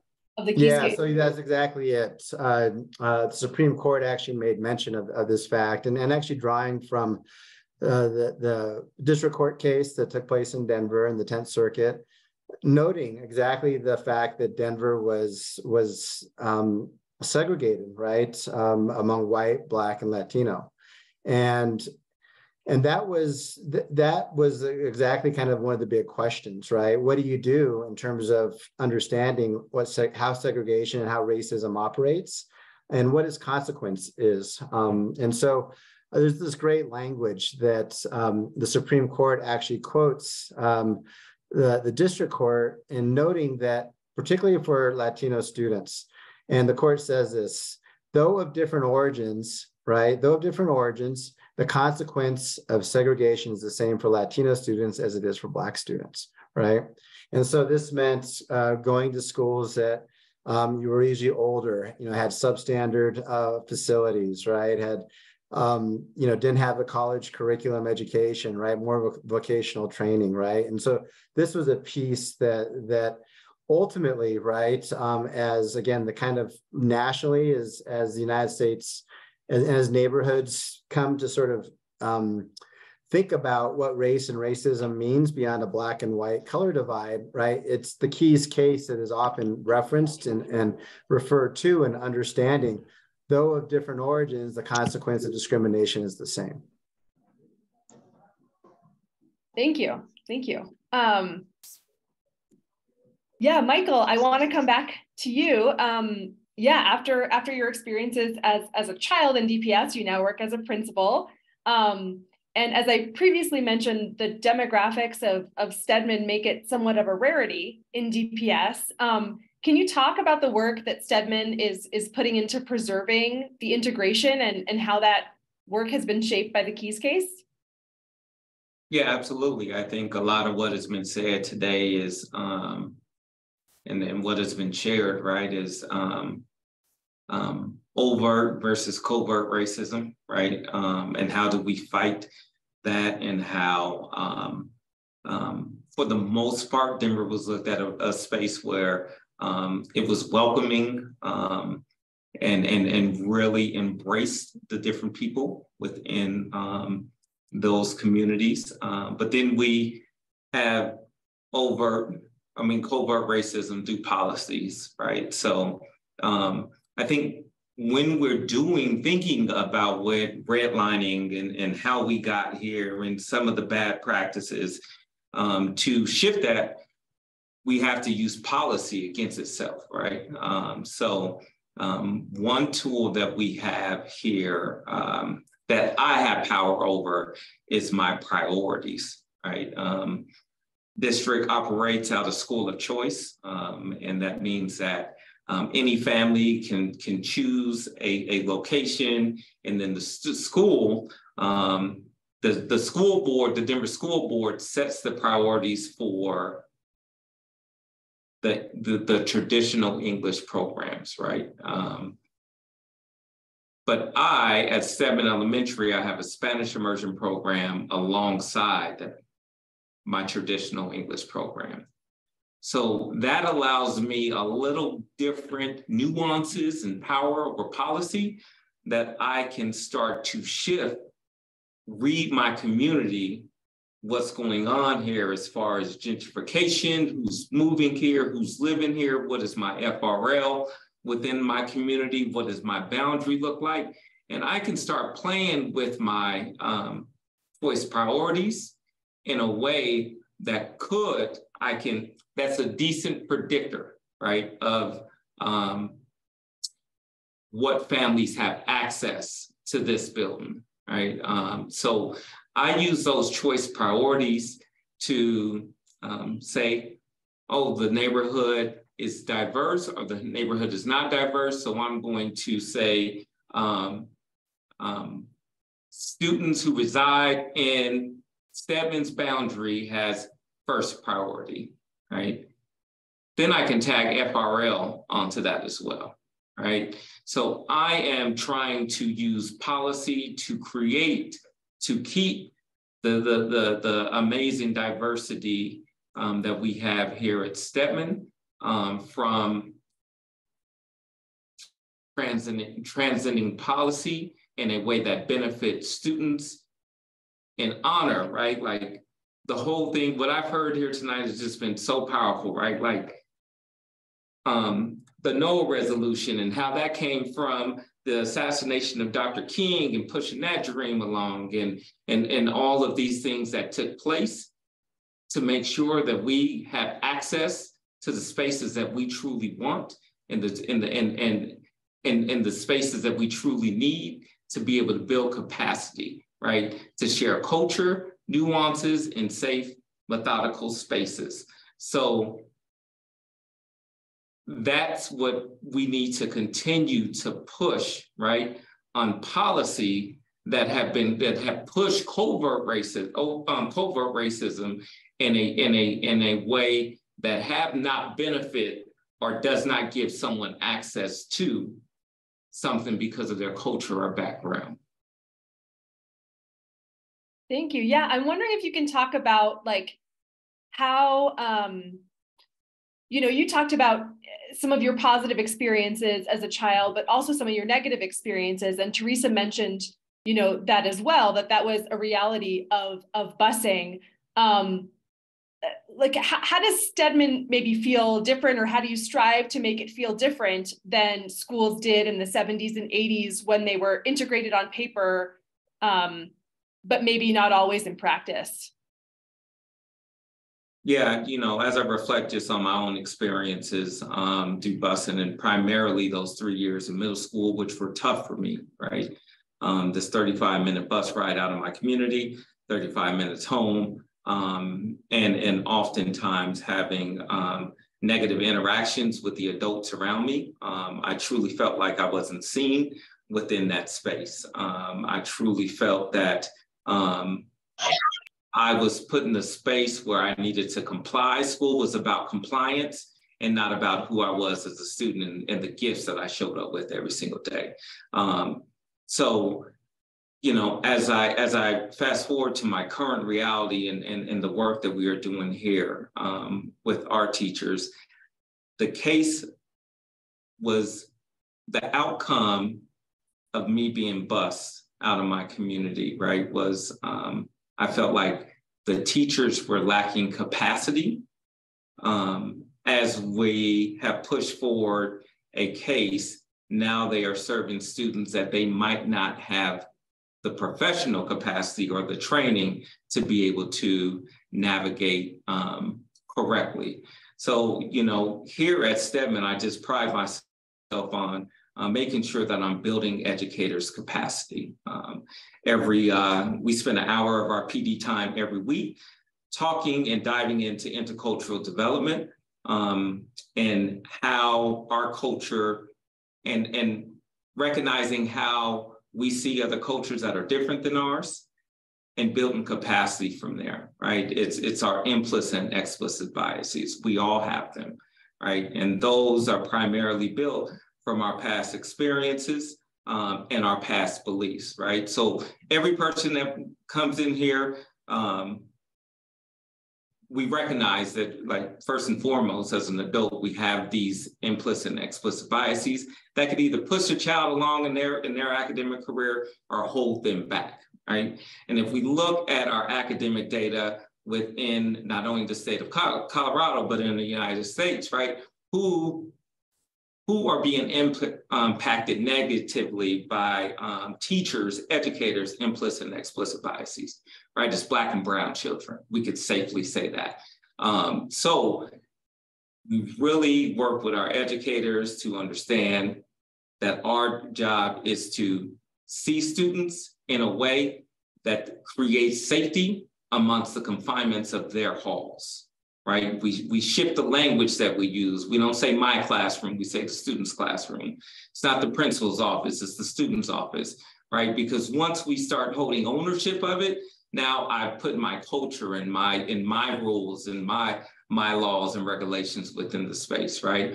Keyes case? So that's exactly it. The Supreme Court actually made mention of this fact, and actually drawing from the district court case that took place in Denver in the 10th Circuit, noting exactly the fact that Denver was segregated, right, among white, Black, and Latino. And And that was exactly kind of one of the big questions, right? What do you do in terms of understanding how segregation and how racism operates, and what its consequence is? And so there's this great language that the Supreme Court actually quotes the district court in noting that, particularly for Latino students, and the court says this: though of different origins, right? Though of different origins, the consequence of segregation is the same for Latino students as it is for Black students, right? And so this meant going to schools that you were usually older, had substandard facilities, right? Had, didn't have a college curriculum education, right? More vocational training, right? And so this was a piece that ultimately, right, as again, the kind of nationally as the United States, as neighborhoods come to sort of think about what race and racism means beyond a Black and white color divide, right? It's the Keyes case that is often referenced and referred to in understanding, though of different origins, the consequence of discrimination is the same. Thank you. Thank you. Yeah, Michael, I want to come back to you. After your experiences as a child in DPS, you now work as a principal. And as I previously mentioned, the demographics of Stedman make it somewhat of a rarity in DPS. Can you talk about the work that Stedman is putting into preserving the integration and how that work has been shaped by the Keyes case? Yeah, absolutely. I think a lot of what has been said today is, and what has been shared, right, is overt versus covert racism, right? And how do we fight that, and how, for the most part, Denver was looked at a space where it was welcoming and really embraced the different people within those communities. But then we have covert racism through policies, right? So I think when we're thinking about redlining and how we got here and some of the bad practices, to shift that, we have to use policy against itself, right? So one tool that we have here that I have power over is my priorities, right? District operates out of school of choice, and that means that any family can choose a location, and then the school, the school board, the Denver School Board sets the priorities for the traditional English programs, right? But at Stedman Elementary, I have a Spanish immersion program alongside my traditional English program. So that allows me a little different nuances and power over policy that I can start to shift, read my community, what's going on here as far as gentrification, who's moving here, who's living here, what is my FRL within my community, what does my boundary look like? And I can start playing with my choice priorities in a way that that's a decent predictor, right, of what families have access to this building, right? So I use those choice priorities to say, oh, the neighborhood is diverse or the neighborhood is not diverse. So I'm going to say students who reside in Stedman's boundary has first priority, right? Then I can tag FRL onto that as well, right? So I am trying to use policy to keep the amazing diversity that we have here at Stedman, from transcending policy in a way that benefits students and honor, right? Like the whole thing, what I've heard here tonight has just been so powerful, right? Like the Noel resolution and how that came from the assassination of Dr. King and pushing that dream along and all of these things that took place to make sure that we have access to the spaces that we truly want and the spaces that we truly need to be able to build capacity, right? To share culture, nuances, and safe, methodical spaces. So that's what we need to continue to push, right? On policy that have pushed covert racism in a way that have not benefit or does not give someone access to something because of their culture or background. Thank you. Yeah, I'm wondering if you can talk about like how, you talked about some of your positive experiences as a child, but also some of your negative experiences. And Theresa mentioned, that as well, that was a reality of busing. Like, how does Stedman maybe feel different, or how do you strive to make it feel different than schools did in the 70s and 80s when they were integrated on paper, but maybe not always in practice? Yeah, as I reflect just on my own experiences through busing, and primarily those 3 years in middle school, which were tough for me, right? This 35-minute bus ride out of my community, 35 minutes home, and oftentimes having negative interactions with the adults around me. I truly felt like I wasn't seen within that space. I truly felt that I was put in a space where I needed to comply. School was about compliance and not about who I was as a student and the gifts that I showed up with every single day. So, as I fast forward to my current reality and the work that we are doing here with our teachers, the case was the outcome of me being bused out of my community, right? Was I felt like the teachers were lacking capacity as we have pushed forward a case. Now they are serving students that they might not have the professional capacity or the training to be able to navigate correctly. So, here at Stedman, I just pride myself on making sure that I'm building educators' capacity. We spend an hour of our PD time every week talking and diving into intercultural development and how our culture and recognizing how we see other cultures that are different than ours and building capacity from there, right? It's our implicit and explicit biases. We all have them, right? And those are primarily built from our past experiences and our past beliefs, right? So every person that comes in here, we recognize that, like, first and foremost, as an adult, we have these implicit and explicit biases that could either push a child along in their academic career or hold them back, right? And if we look at our academic data within not only the state of Colorado, but in the United States, right? Who are being impacted negatively by teachers, educators, implicit and explicit biases, right? It's Black and brown children. We could safely say that. So we really work with our educators to understand that our job is to see students in a way that creates safety amongst the confinements of their halls. Right? We shift the language that we use. We don't say my classroom, we say the student's classroom. It's not the principal's office, it's the student's office, right? Because once we start holding ownership of it, now I put my culture and my rules and my laws and regulations within the space, right?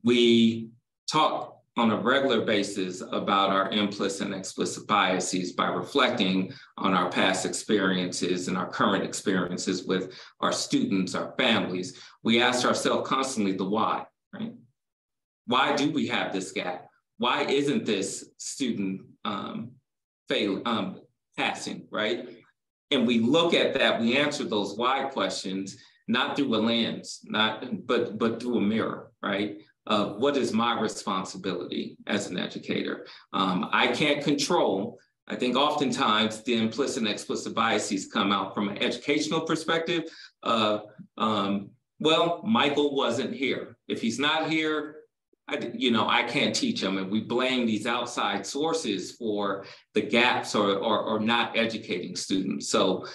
We talk on a regular basis about our implicit and explicit biases by reflecting on our past experiences and our current experiences with our students, our families. We ask ourselves constantly the why, right? Why do we have this gap? Why isn't this student passing, right? And we look at that, we answer those why questions, not through a lens, but through a mirror, right? of what is my responsibility as an educator. I can't control. I think oftentimes the implicit and explicit biases come out from an educational perspective of, well, Michael wasn't here. If he's not here, I can't teach him. And we blame these outside sources for the gaps or not educating students. So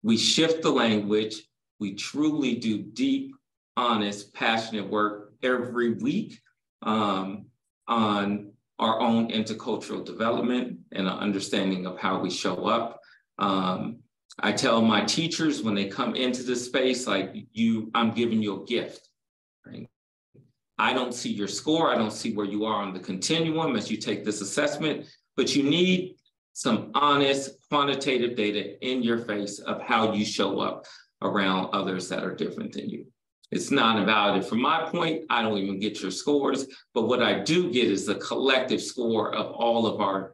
we shift the language. We truly do deep, honest, passionate work every week on our own intercultural development and an understanding of how we show up. I tell my teachers when they come into this space, like I'm giving you a gift, right? I don't see your score. I don't see where you are on the continuum as you take this assessment, but you need some honest quantitative data in your face of how you show up around others that are different than you. It's not invalidated from my point. I don't even get your scores, but what I do get is the collective score of all of our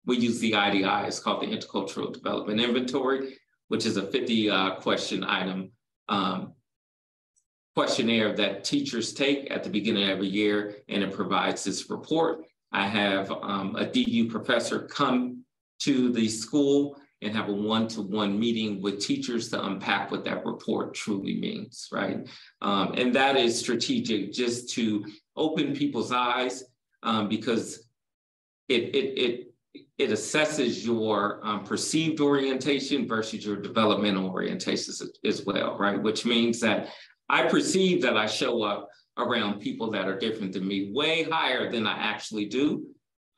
we use the IDI, it's called the Intercultural Development Inventory, which is a 50 question item questionnaire that teachers take at the beginning of every year, and it provides this report. I have a DU professor come to the school and have a one-to-one meeting with teachers to unpack what that report truly means, right? And that is strategic just to open people's eyes because it assesses your perceived orientation versus your developmental orientations as well, right? Which means that I perceive that I show up around people that are different than me way higher than I actually do.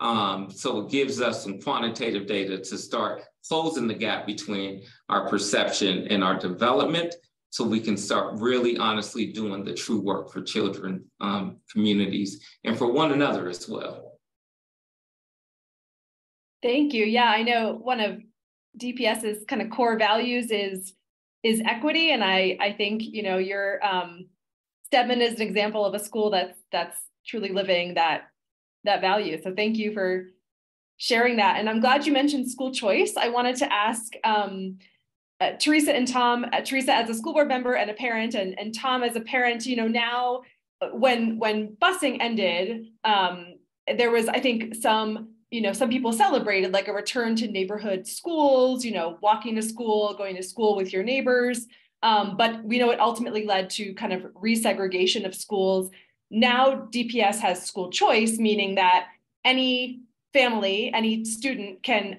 So it gives us some quantitative data to start closing the gap between our perception and our development so we can start really honestly doing the true work for children, communities, and for one another as well. Thank you. Yeah, I know one of DPS's kind of core values is equity. And I think, your Stedman is an example of a school that's truly living that value. So thank you for sharing that. And I'm glad you mentioned school choice. I wanted to ask Theresa and Tom, Theresa as a school board member and a parent, and Tom as a parent, now when busing ended, there was, I think, some people celebrated like a return to neighborhood schools, walking to school, going to school with your neighbors. But we know it ultimately led to kind of resegregation of schools. Now DPS has school choice, meaning that any family, any student can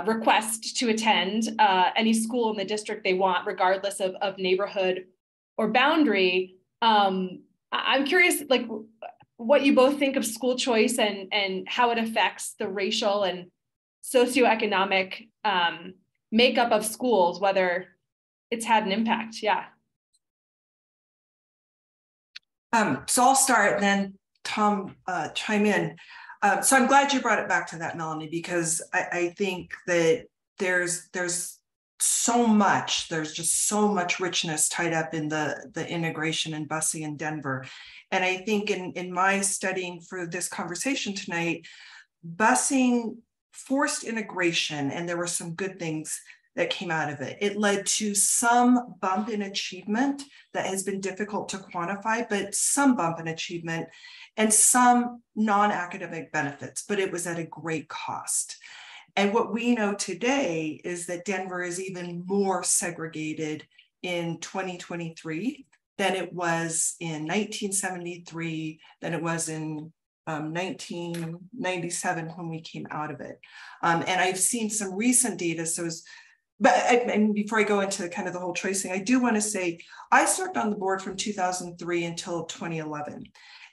request to attend any school in the district they want, regardless of neighborhood or boundary. I'm curious, like, what you both think of school choice and how it affects the racial and socioeconomic makeup of schools, whether it's had an impact. Yeah. So I'll start and then Tom chime in. So I'm glad you brought it back to that, Melanie, because I think that there's so much, there's just so much richness tied up in the integration and busing in Denver. And I think in my studying for this conversation tonight, busing forced integration, and there were some good things that came out of it. It led to some bump in achievement that has been difficult to quantify, but some bump in achievement and some non-academic benefits, but it was at a great cost. And what we know today is that Denver is even more segregated in 2023 than it was in 1973, than it was in 1997 when we came out of it. And I've seen some recent data. And before I go into kind of the whole choice thing, I do want to say I served on the board from 2003 until 2011.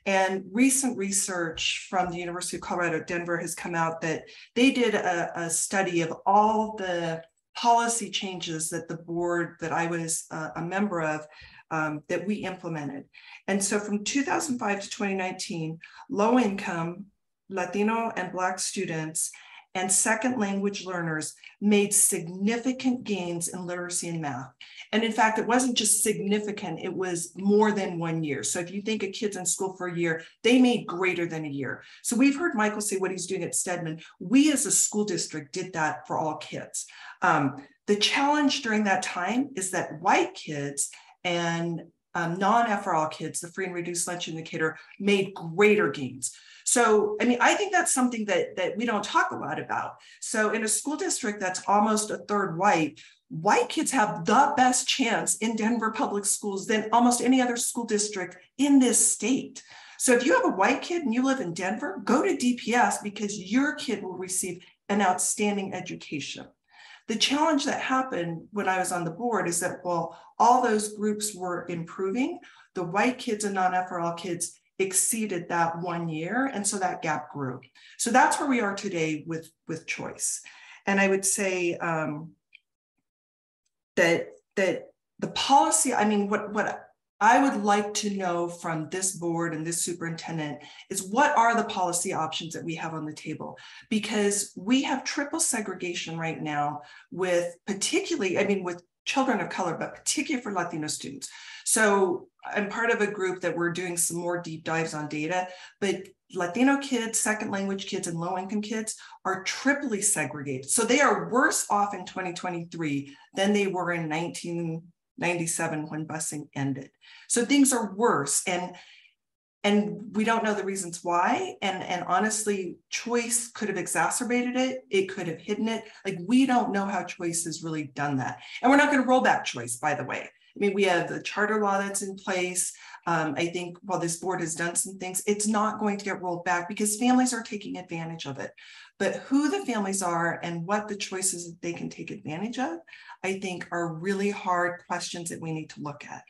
And recent research from the University of Colorado, Denver has come out that they did a study of all the policy changes that the board that I was a member of that we implemented. And so from 2005 to 2019, low income Latino and Black students and second language learners made significant gains in literacy and math. And in fact, it wasn't just significant, it was more than 1 year. So if you think of kids in school for a year, they made greater than a year. So we've heard Michael say what he's doing at Stedman. We as a school district did that for all kids. The challenge during that time is that white kids and non-FRL kids, the free and reduced lunch indicator, made greater gains. So, I mean, I think that's something that we don't talk a lot about. So in a school district that's almost a third white kids have the best chance in Denver public schools than almost any other school district in this state. So if you have a white kid and you live in Denver, go to DPS because your kid will receive an outstanding education. The challenge that happened when I was on the board is that while all those groups were improving, the white kids and non-FRL kids exceeded that 1 year. And so that gap grew. So that's where we are today with choice. And I would say that the policy, I mean, what I would like to know from this board and this superintendent is what are the policy options that we have on the table? Because we have triple segregation right now with particularly, I mean, with children of color, but particularly for Latino students. So I'm part of a group that we're doing some more deep dives on data, but Latino kids, second language kids, and low-income kids are triply segregated. So they are worse off in 2023 than they were in 1997 when busing ended. So things are worse, and we don't know the reasons why. And honestly, choice could have exacerbated it. It could have hidden it. Like, we don't know how choice has really done that. And we're not going to roll back choice, by the way. I mean, we have the charter law that's in place. I think while this board has done some things, it's not going to get rolled back because families are taking advantage of it. But who the families are and what the choices that they can take advantage of, I think are really hard questions that we need to look at.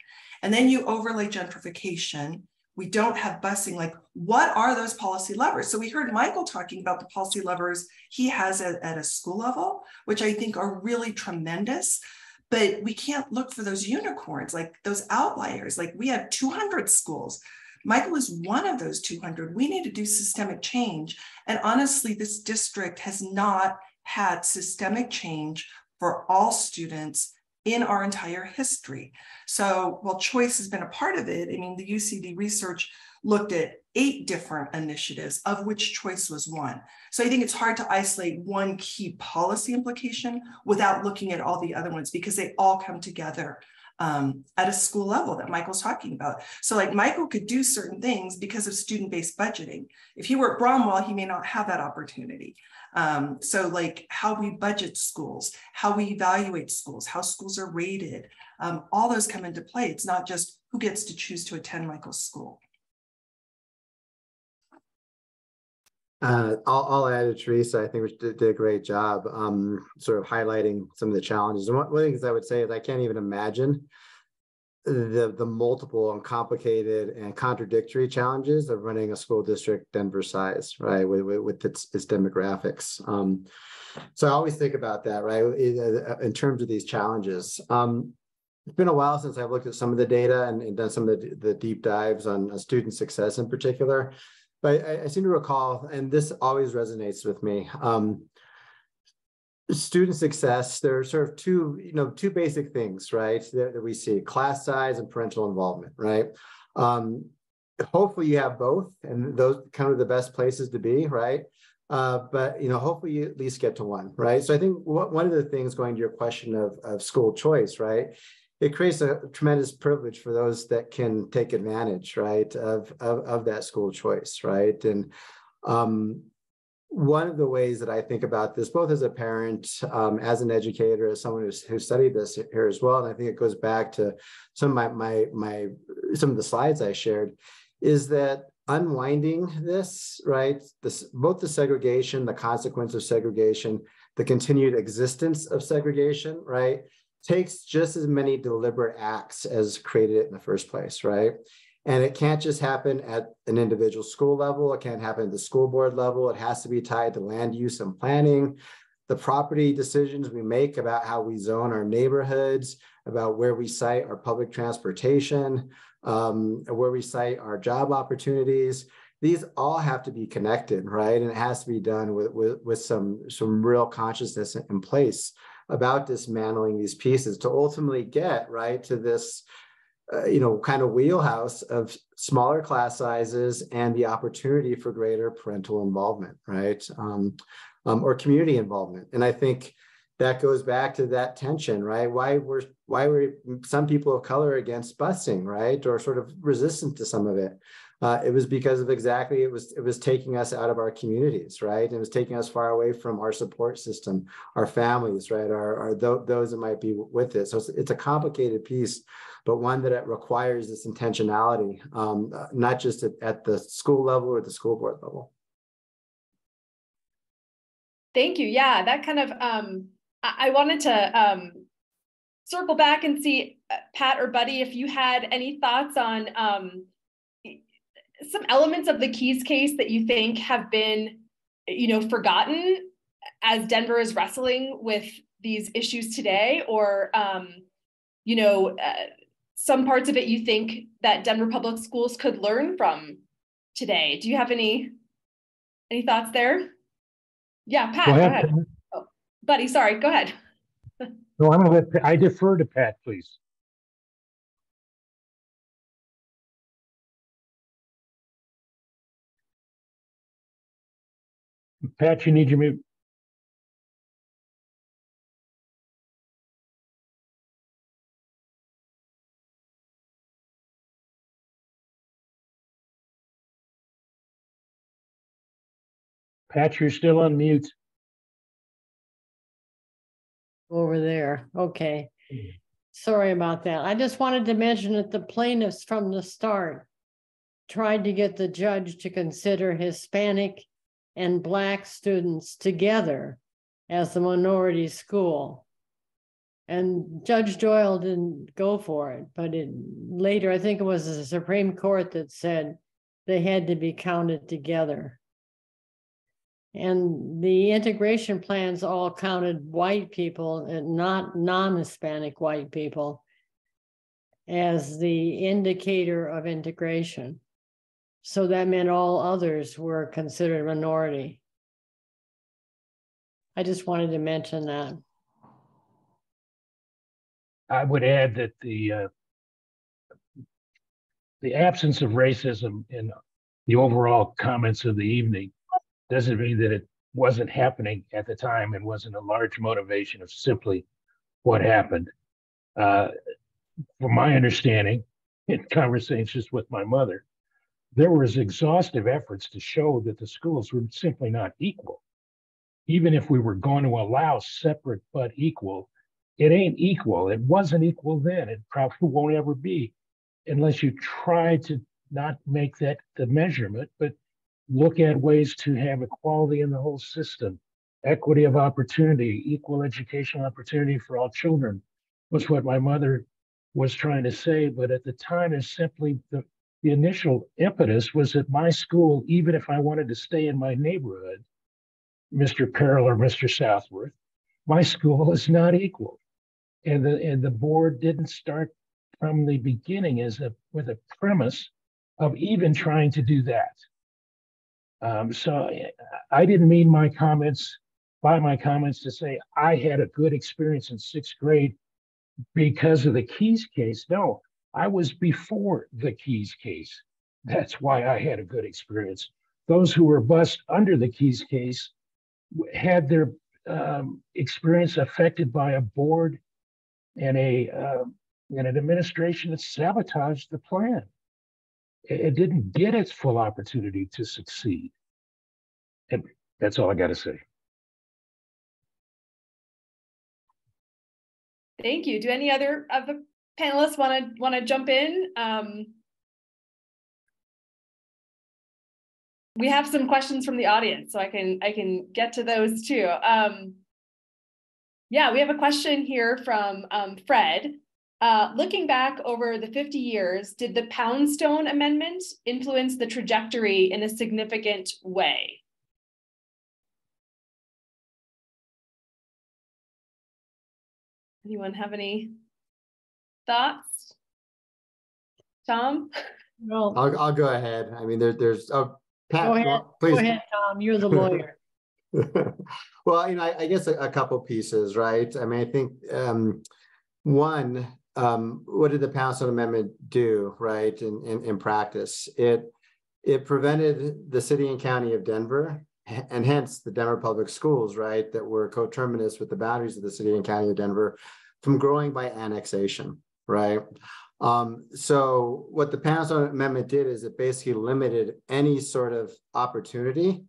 And then you overlay gentrification. We don't have busing. Like, what are those policy levers? So we heard Michael talking about the policy levers he has at a school level, which I think are really tremendous. But we can't look for those unicorns, like those outliers. Like, we have 200 schools. Michael is one of those 200. We need to do systemic change. And honestly, this district has not had systemic change for all students in our entire history. So while choice has been a part of it, I mean, the UCD research looked at 8 different initiatives, of which choice was one. So I think it's hard to isolate one key policy implication without looking at all the other ones, because they all come together at a school level that Michael's talking about. So like, Michael could do certain things because of student-based budgeting. If he were at Bromwell, he may not have that opportunity. So like, how we budget schools, how we evaluate schools, how schools are rated, all those come into play. It's not just who gets to choose to attend Michael's school. I'll add to Theresa. I think we did a great job sort of highlighting some of the challenges. And one of the things I would say is I can't even imagine the multiple and complicated and contradictory challenges of running a school district Denver size, right, with its demographics. So I always think about that, right, in terms of these challenges. It's been a while since I've looked at some of the data and done some of the deep dives on student success in particular. But I seem to recall, and this always resonates with me, student success, there are sort of two basic things, right, that we see: class size and parental involvement, right? Hopefully you have both, and those kind of the best places to be, right? But hopefully you at least get to one, right? So I think one of the things, going to your question of school choice, right, it creates a tremendous privilege for those that can take advantage, right, of that school choice, right? And one of the ways that I think about this, both as a parent, as an educator, as someone who studied this here as well, and I think it goes back to some of some of the slides I shared, is that unwinding this, right, both the segregation, the consequence of segregation, the continued existence of segregation, right, takes just as many deliberate acts as created it in the first place, right? And it can't just happen at an individual school level. It can't happen at the school board level. It has to be tied to land use and planning, the property decisions we make about how we zone our neighborhoods, about where we site our public transportation, where we site our job opportunities. These all have to be connected, right? And it has to be done with some real consciousness in place about dismantling these pieces to ultimately get right to this kind of wheelhouse of smaller class sizes and the opportunity for greater parental involvement, right? Or community involvement. And I think that goes back to that tension, right? Why we're why were some people of color against busing, right? Or sort of resistant to some of it. It was because of exactly, it was taking us out of our communities, right? It was taking us far away from our support system, our families, right? Those that might be with it. So it's a complicated piece, but one that it requires this intentionality, not just at the school level or the school board level. Thank you. Yeah, that kind of, I wanted to circle back and see, Pat or Buddy, if you had any thoughts on some elements of the Keyes case that you think have been, forgotten as Denver is wrestling with these issues today, or, some parts of it you think that Denver Public Schools could learn from today. Do you have any thoughts there? Yeah, Pat, go ahead. Oh, Buddy, sorry, go ahead. No, I'm going to I defer to Pat, please. Pat, you need your mute. Pat, you're still on mute. Over there. Okay. Sorry about that. I just wanted to mention that the plaintiffs from the start tried to get the judge to consider Hispanic and Black students together as a minority school. And Judge Doyle didn't go for it, but later, I think it was the Supreme Court that said they had to be counted together. And the integration plans all counted white people and not non-Hispanic white people as the indicator of integration. So that meant all others were considered minority. I just wanted to mention that. I would add that the absence of racism in the overall comments of the evening doesn't mean that it wasn't happening at the time and wasn't a large motivation of simply what happened. From my understanding, in conversations with my mother, there was exhaustive efforts to show that the schools were simply not equal. Even if we were going to allow separate but equal, it ain't equal. It wasn't equal then. It probably won't ever be unless you try to not make that the measurement, but look at ways to have equality in the whole system. Equity of opportunity, equal educational opportunity for all children was what my mother was trying to say. But at the time, it's simply the initial impetus was at my school, even if I wanted to stay in my neighborhood, Mr. Carroll or Mr. Southworth, my school is not equal. And the board didn't start from the beginning with a premise of even trying to do that. So I didn't mean by my comments to say I had a good experience in 6th grade because of the Keyes case. No, I was before the Keyes case. That's why I had a good experience. Those who were bused under the Keyes case had their experience affected by a board and an administration that sabotaged the plan. It didn't get its full opportunity to succeed. And that's all I got to say. Thank you. Do any other of the panelists want to jump in? We have some questions from the audience, so I can get to those too. Yeah, we have a question here from Fred. Looking back over the 50 years, did the Poundstone Amendment influence the trajectory in a significant way? Anyone have any thoughts? Tom? No. I'll go ahead. I mean, there's Pat, go ahead, please. Go ahead, Tom. You're the lawyer. Well, I guess a couple pieces, right? I mean, I think one, what did the Poundstone Amendment do, right? In practice, it prevented the city and county of Denver, and hence the Denver Public Schools, right, that were coterminous with the boundaries of the city and county of Denver, from growing by annexation, right? So what the Panelists Amendment did is it basically limited any sort of opportunity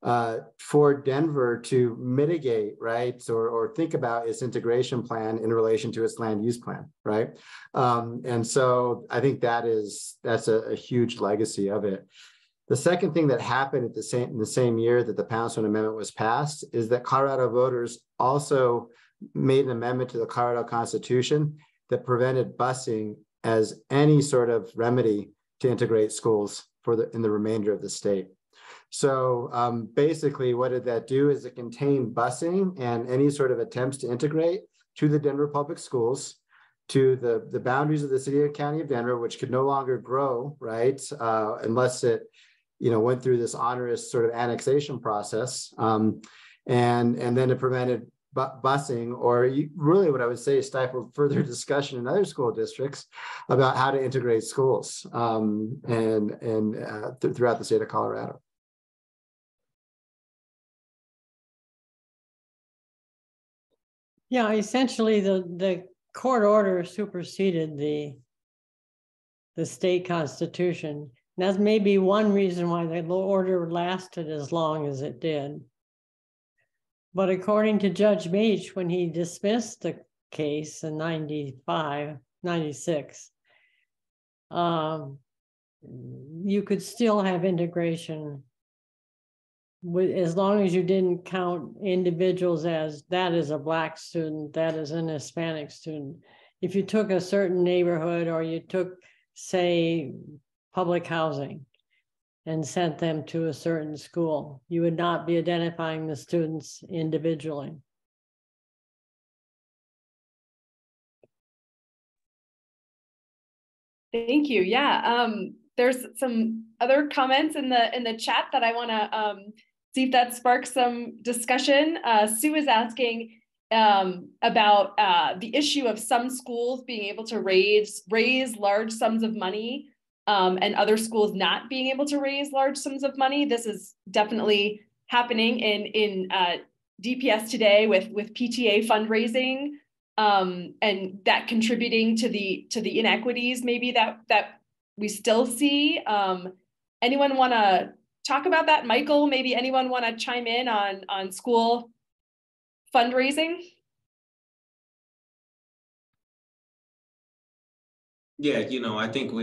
for Denver to mitigate, right, or think about its integration plan in relation to its land use plan, right? And so I think that's a huge legacy of it. The second thing that happened in the same year that the Panelists Amendment was passed is that Colorado voters also made an amendment to the Colorado Constitution that prevented busing as any sort of remedy to integrate schools in the remainder of the state. So basically what did that do is it contained busing and any sort of attempts to integrate to the Denver public schools, to the boundaries of the city and county of Denver, which could no longer grow, right, unless it went through this onerous sort of annexation process. And then it prevented busing, or really what I would say stifled further discussion in other school districts about how to integrate schools throughout the state of Colorado. Yeah, essentially the court order superseded the state constitution. And that's maybe one reason why the order lasted as long as it did. But according to Judge Meach, when he dismissed the case in 96, you could still have integration as long as you didn't count individuals as that is a Black student, that is an Hispanic student. If you took a certain neighborhood or you took, say, public housing and sent them to a certain school, you would not be identifying the students individually. Thank you. Yeah, there's some other comments in the chat that I want to see if that sparks some discussion. Sue is asking about the issue of some schools being able to raise large sums of money and other schools not being able to raise large sums of money. This is definitely happening in DPS today with PTA fundraising and that contributing to the inequities maybe that we still see. Anyone want to talk about that? Michael, maybe anyone want to chime in on school fundraising? Yeah, I think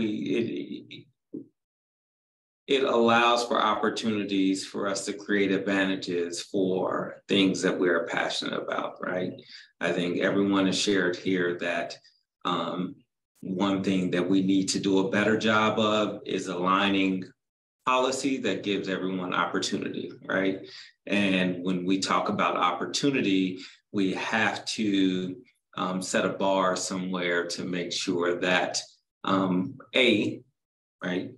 it allows for opportunities for us to create advantages for things that we're passionate about, right? I think everyone has shared here that one thing that we need to do a better job of is aligning policy that gives everyone opportunity, right? And when we talk about opportunity, we have to set a bar somewhere to make sure that right,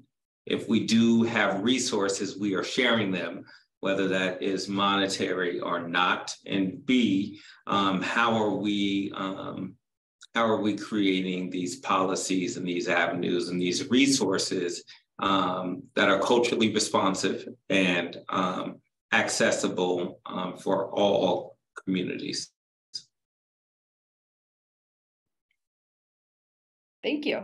if we do have resources, we are sharing them, whether that is monetary or not, and B, how are we creating these policies and these avenues and these resources that are culturally responsive and accessible for all communities. Thank you.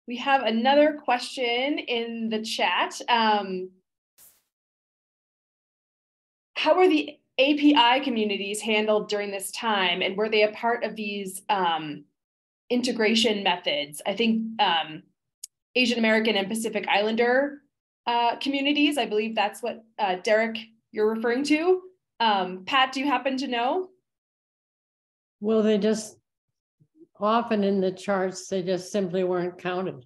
We have another question in the chat. How were the API communities handled during this time, and were they a part of these integration methods? I think Asian American and Pacific Islander communities, I believe that's what Derek, you're referring to. Pat, do you happen to know? Well, they just, often in the charts, they just simply weren't counted.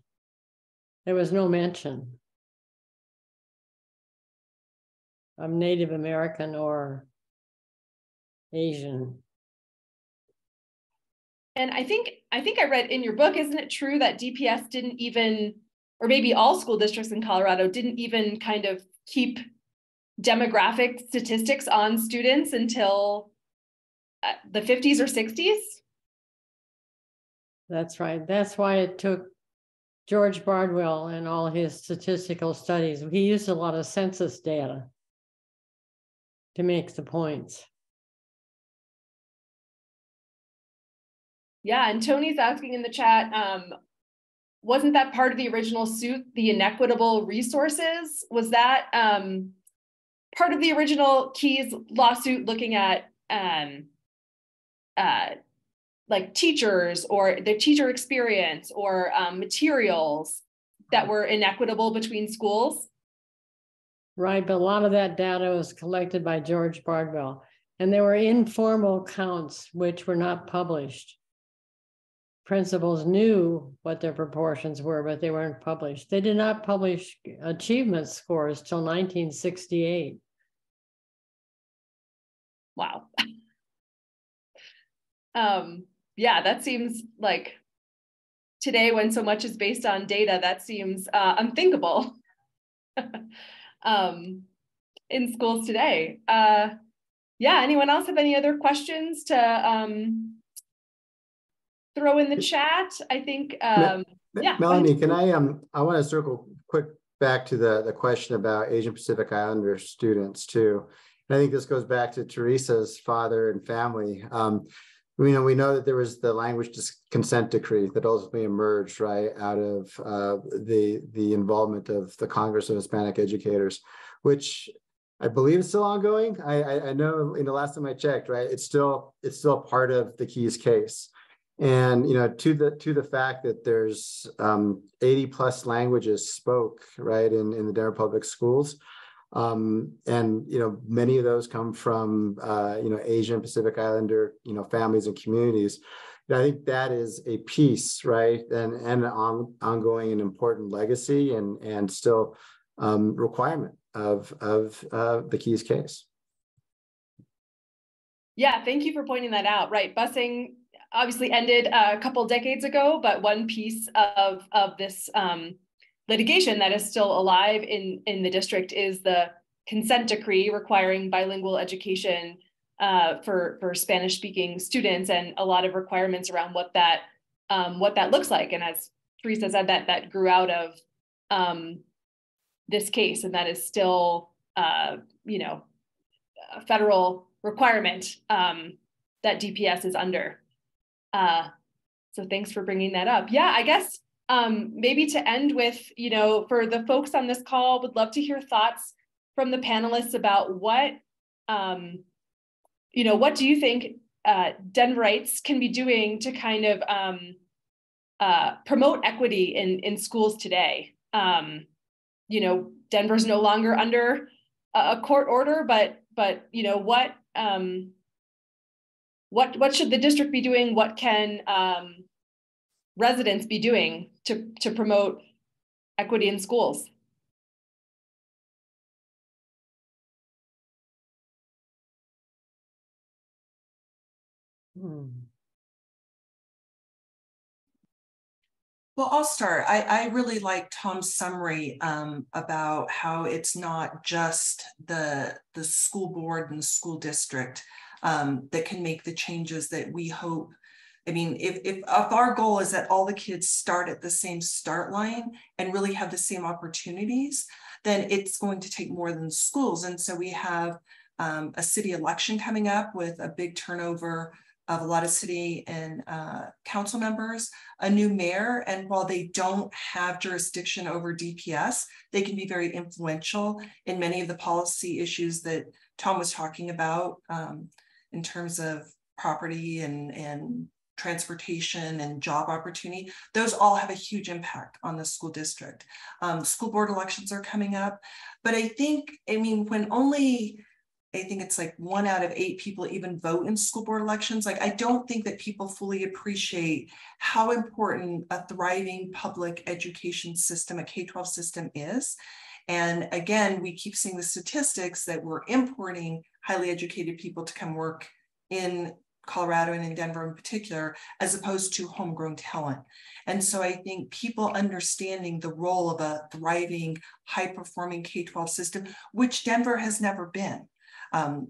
There was no mention of Native American or Asian. And I think I read in your book, isn't it true that DPS didn't even, or maybe all school districts in Colorado didn't even kind of keep demographic statistics on students until the 50s or 60s? That's right. That's why it took George Bardwell and all his statistical studies. He used a lot of census data to make the points. Yeah, and Tony's asking in the chat, wasn't that part of the original suit, the inequitable resources? Was that part of the original Keyes lawsuit looking at like teachers or the teacher experience or materials that were inequitable between schools? Right, but a lot of that data was collected by George Bardwell, and there were informal counts which were not published. Principals knew what their proportions were, but they weren't published. They did not publish achievement scores till 1968. Wow. Yeah, that seems like today, when so much is based on data, that seems unthinkable in schools today. Yeah, anyone else have any other questions to throw in the chat? I think, yeah. Melanie, can I want to circle quick back to the question about Asian Pacific Islander students too. And I think this goes back to Theresa's father and family. We know that there was the language consent decree that ultimately emerged right out of the involvement of the Congress of Hispanic Educators, which I believe is still ongoing. I know in the last time I checked, right, it's still part of the Keyes case. And to the fact that there's 80 plus languages spoke right in the Denver public schools, and many of those come from Asian Pacific Islander families and communities. I think that is a piece, right, and an ongoing and important legacy and still requirement of the Keyes case. Yeah, thank you for pointing that out. Right, busing obviously ended a couple decades ago, but one piece of this litigation that is still alive in the district is the consent decree requiring bilingual education for Spanish-speaking students, and a lot of requirements around what that looks like. And as Theresa said, that grew out of this case, and that is still a federal requirement that DPS is under. So thanks for bringing that up. Yeah, I guess maybe to end with, for the folks on this call, would love to hear thoughts from the panelists about what do you think Denverites can be doing to kind of promote equity in schools today? Denver's no longer under a court order, but what should the district be doing? What can residents be doing to promote equity in schools? Well, I'll start. I really like Tom's summary about how it's not just the school board and the school district that can make the changes that we hope. I mean, if our goal is that all the kids start at the same start line and really have the same opportunities, then it's going to take more than schools. And so we have a city election coming up with a big turnover of a lot of city and council members, a new mayor, and while they don't have jurisdiction over DPS, they can be very influential in many of the policy issues that Tom was talking about in terms of property and transportation and job opportunity. Those all have a huge impact on the school district. School board elections are coming up, but I mean, when only, I think it's like 1 out of 8 people even vote in school board elections. Like, I don't think that people fully appreciate how important a thriving public education system, a K-12 system is. And again, we keep seeing the statistics that we're importing highly educated people to come work in Colorado and in Denver in particular, as opposed to homegrown talent. And so I think people understanding the role of a thriving, high-performing K-12 system, which Denver has never been.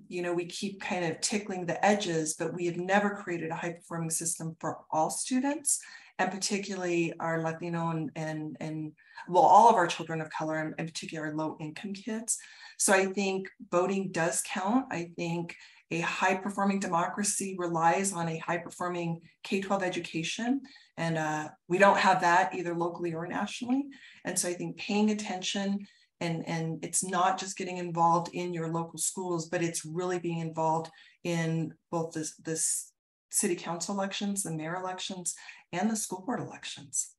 We keep kind of tickling the edges, but we have never created a high-performing system for all students, and particularly our Latino and all of our children of color, and in particular low-income kids. So I think voting does count. I think a high-performing democracy relies on a high-performing K-12 education. And we don't have that either locally or nationally. And so I think paying attention, and it's not just getting involved in your local schools, but it's really being involved in both this city council elections, the mayor elections, and the school board elections.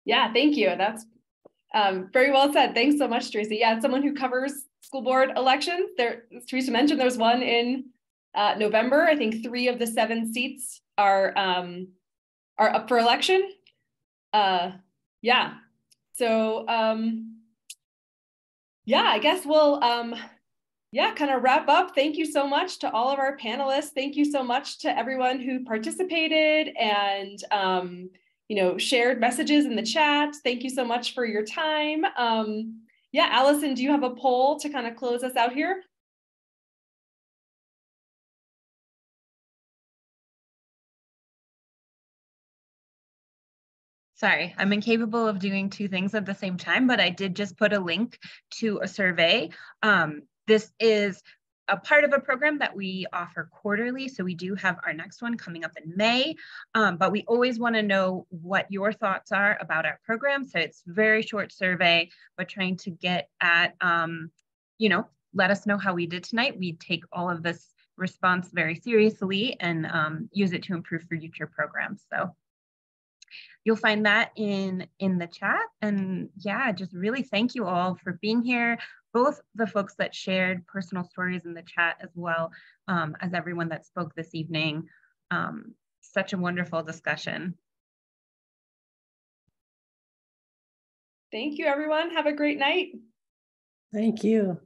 Yeah, thank you. That's very well said. Thanks so much, Theresa. Yeah, as someone who covers school board elections, there, as Theresa mentioned, there's one in November. I think 3 of the 7 seats are up for election. Yeah. So yeah, I guess we'll kind of wrap up. Thank you so much to all of our panelists. Thank you so much to everyone who participated and shared messages in the chat. Thank you so much for your time. Yeah, Allison, do you have a poll to kind of close us out here? Sorry, I'm incapable of doing 2 things at the same time, but I did just put a link to a survey. This is a part of a program that we offer quarterly. So we do have our next one coming up in May, but we always want to know what your thoughts are about our program. So it's a very short survey, but trying to get at, let us know how we did tonight. We take all of this response very seriously and use it to improve future programs. So you'll find that in the chat. And yeah, just really thank you all for being here. Both the folks that shared personal stories in the chat as well as everyone that spoke this evening. Such a wonderful discussion. Thank you, everyone. Have a great night. Thank you.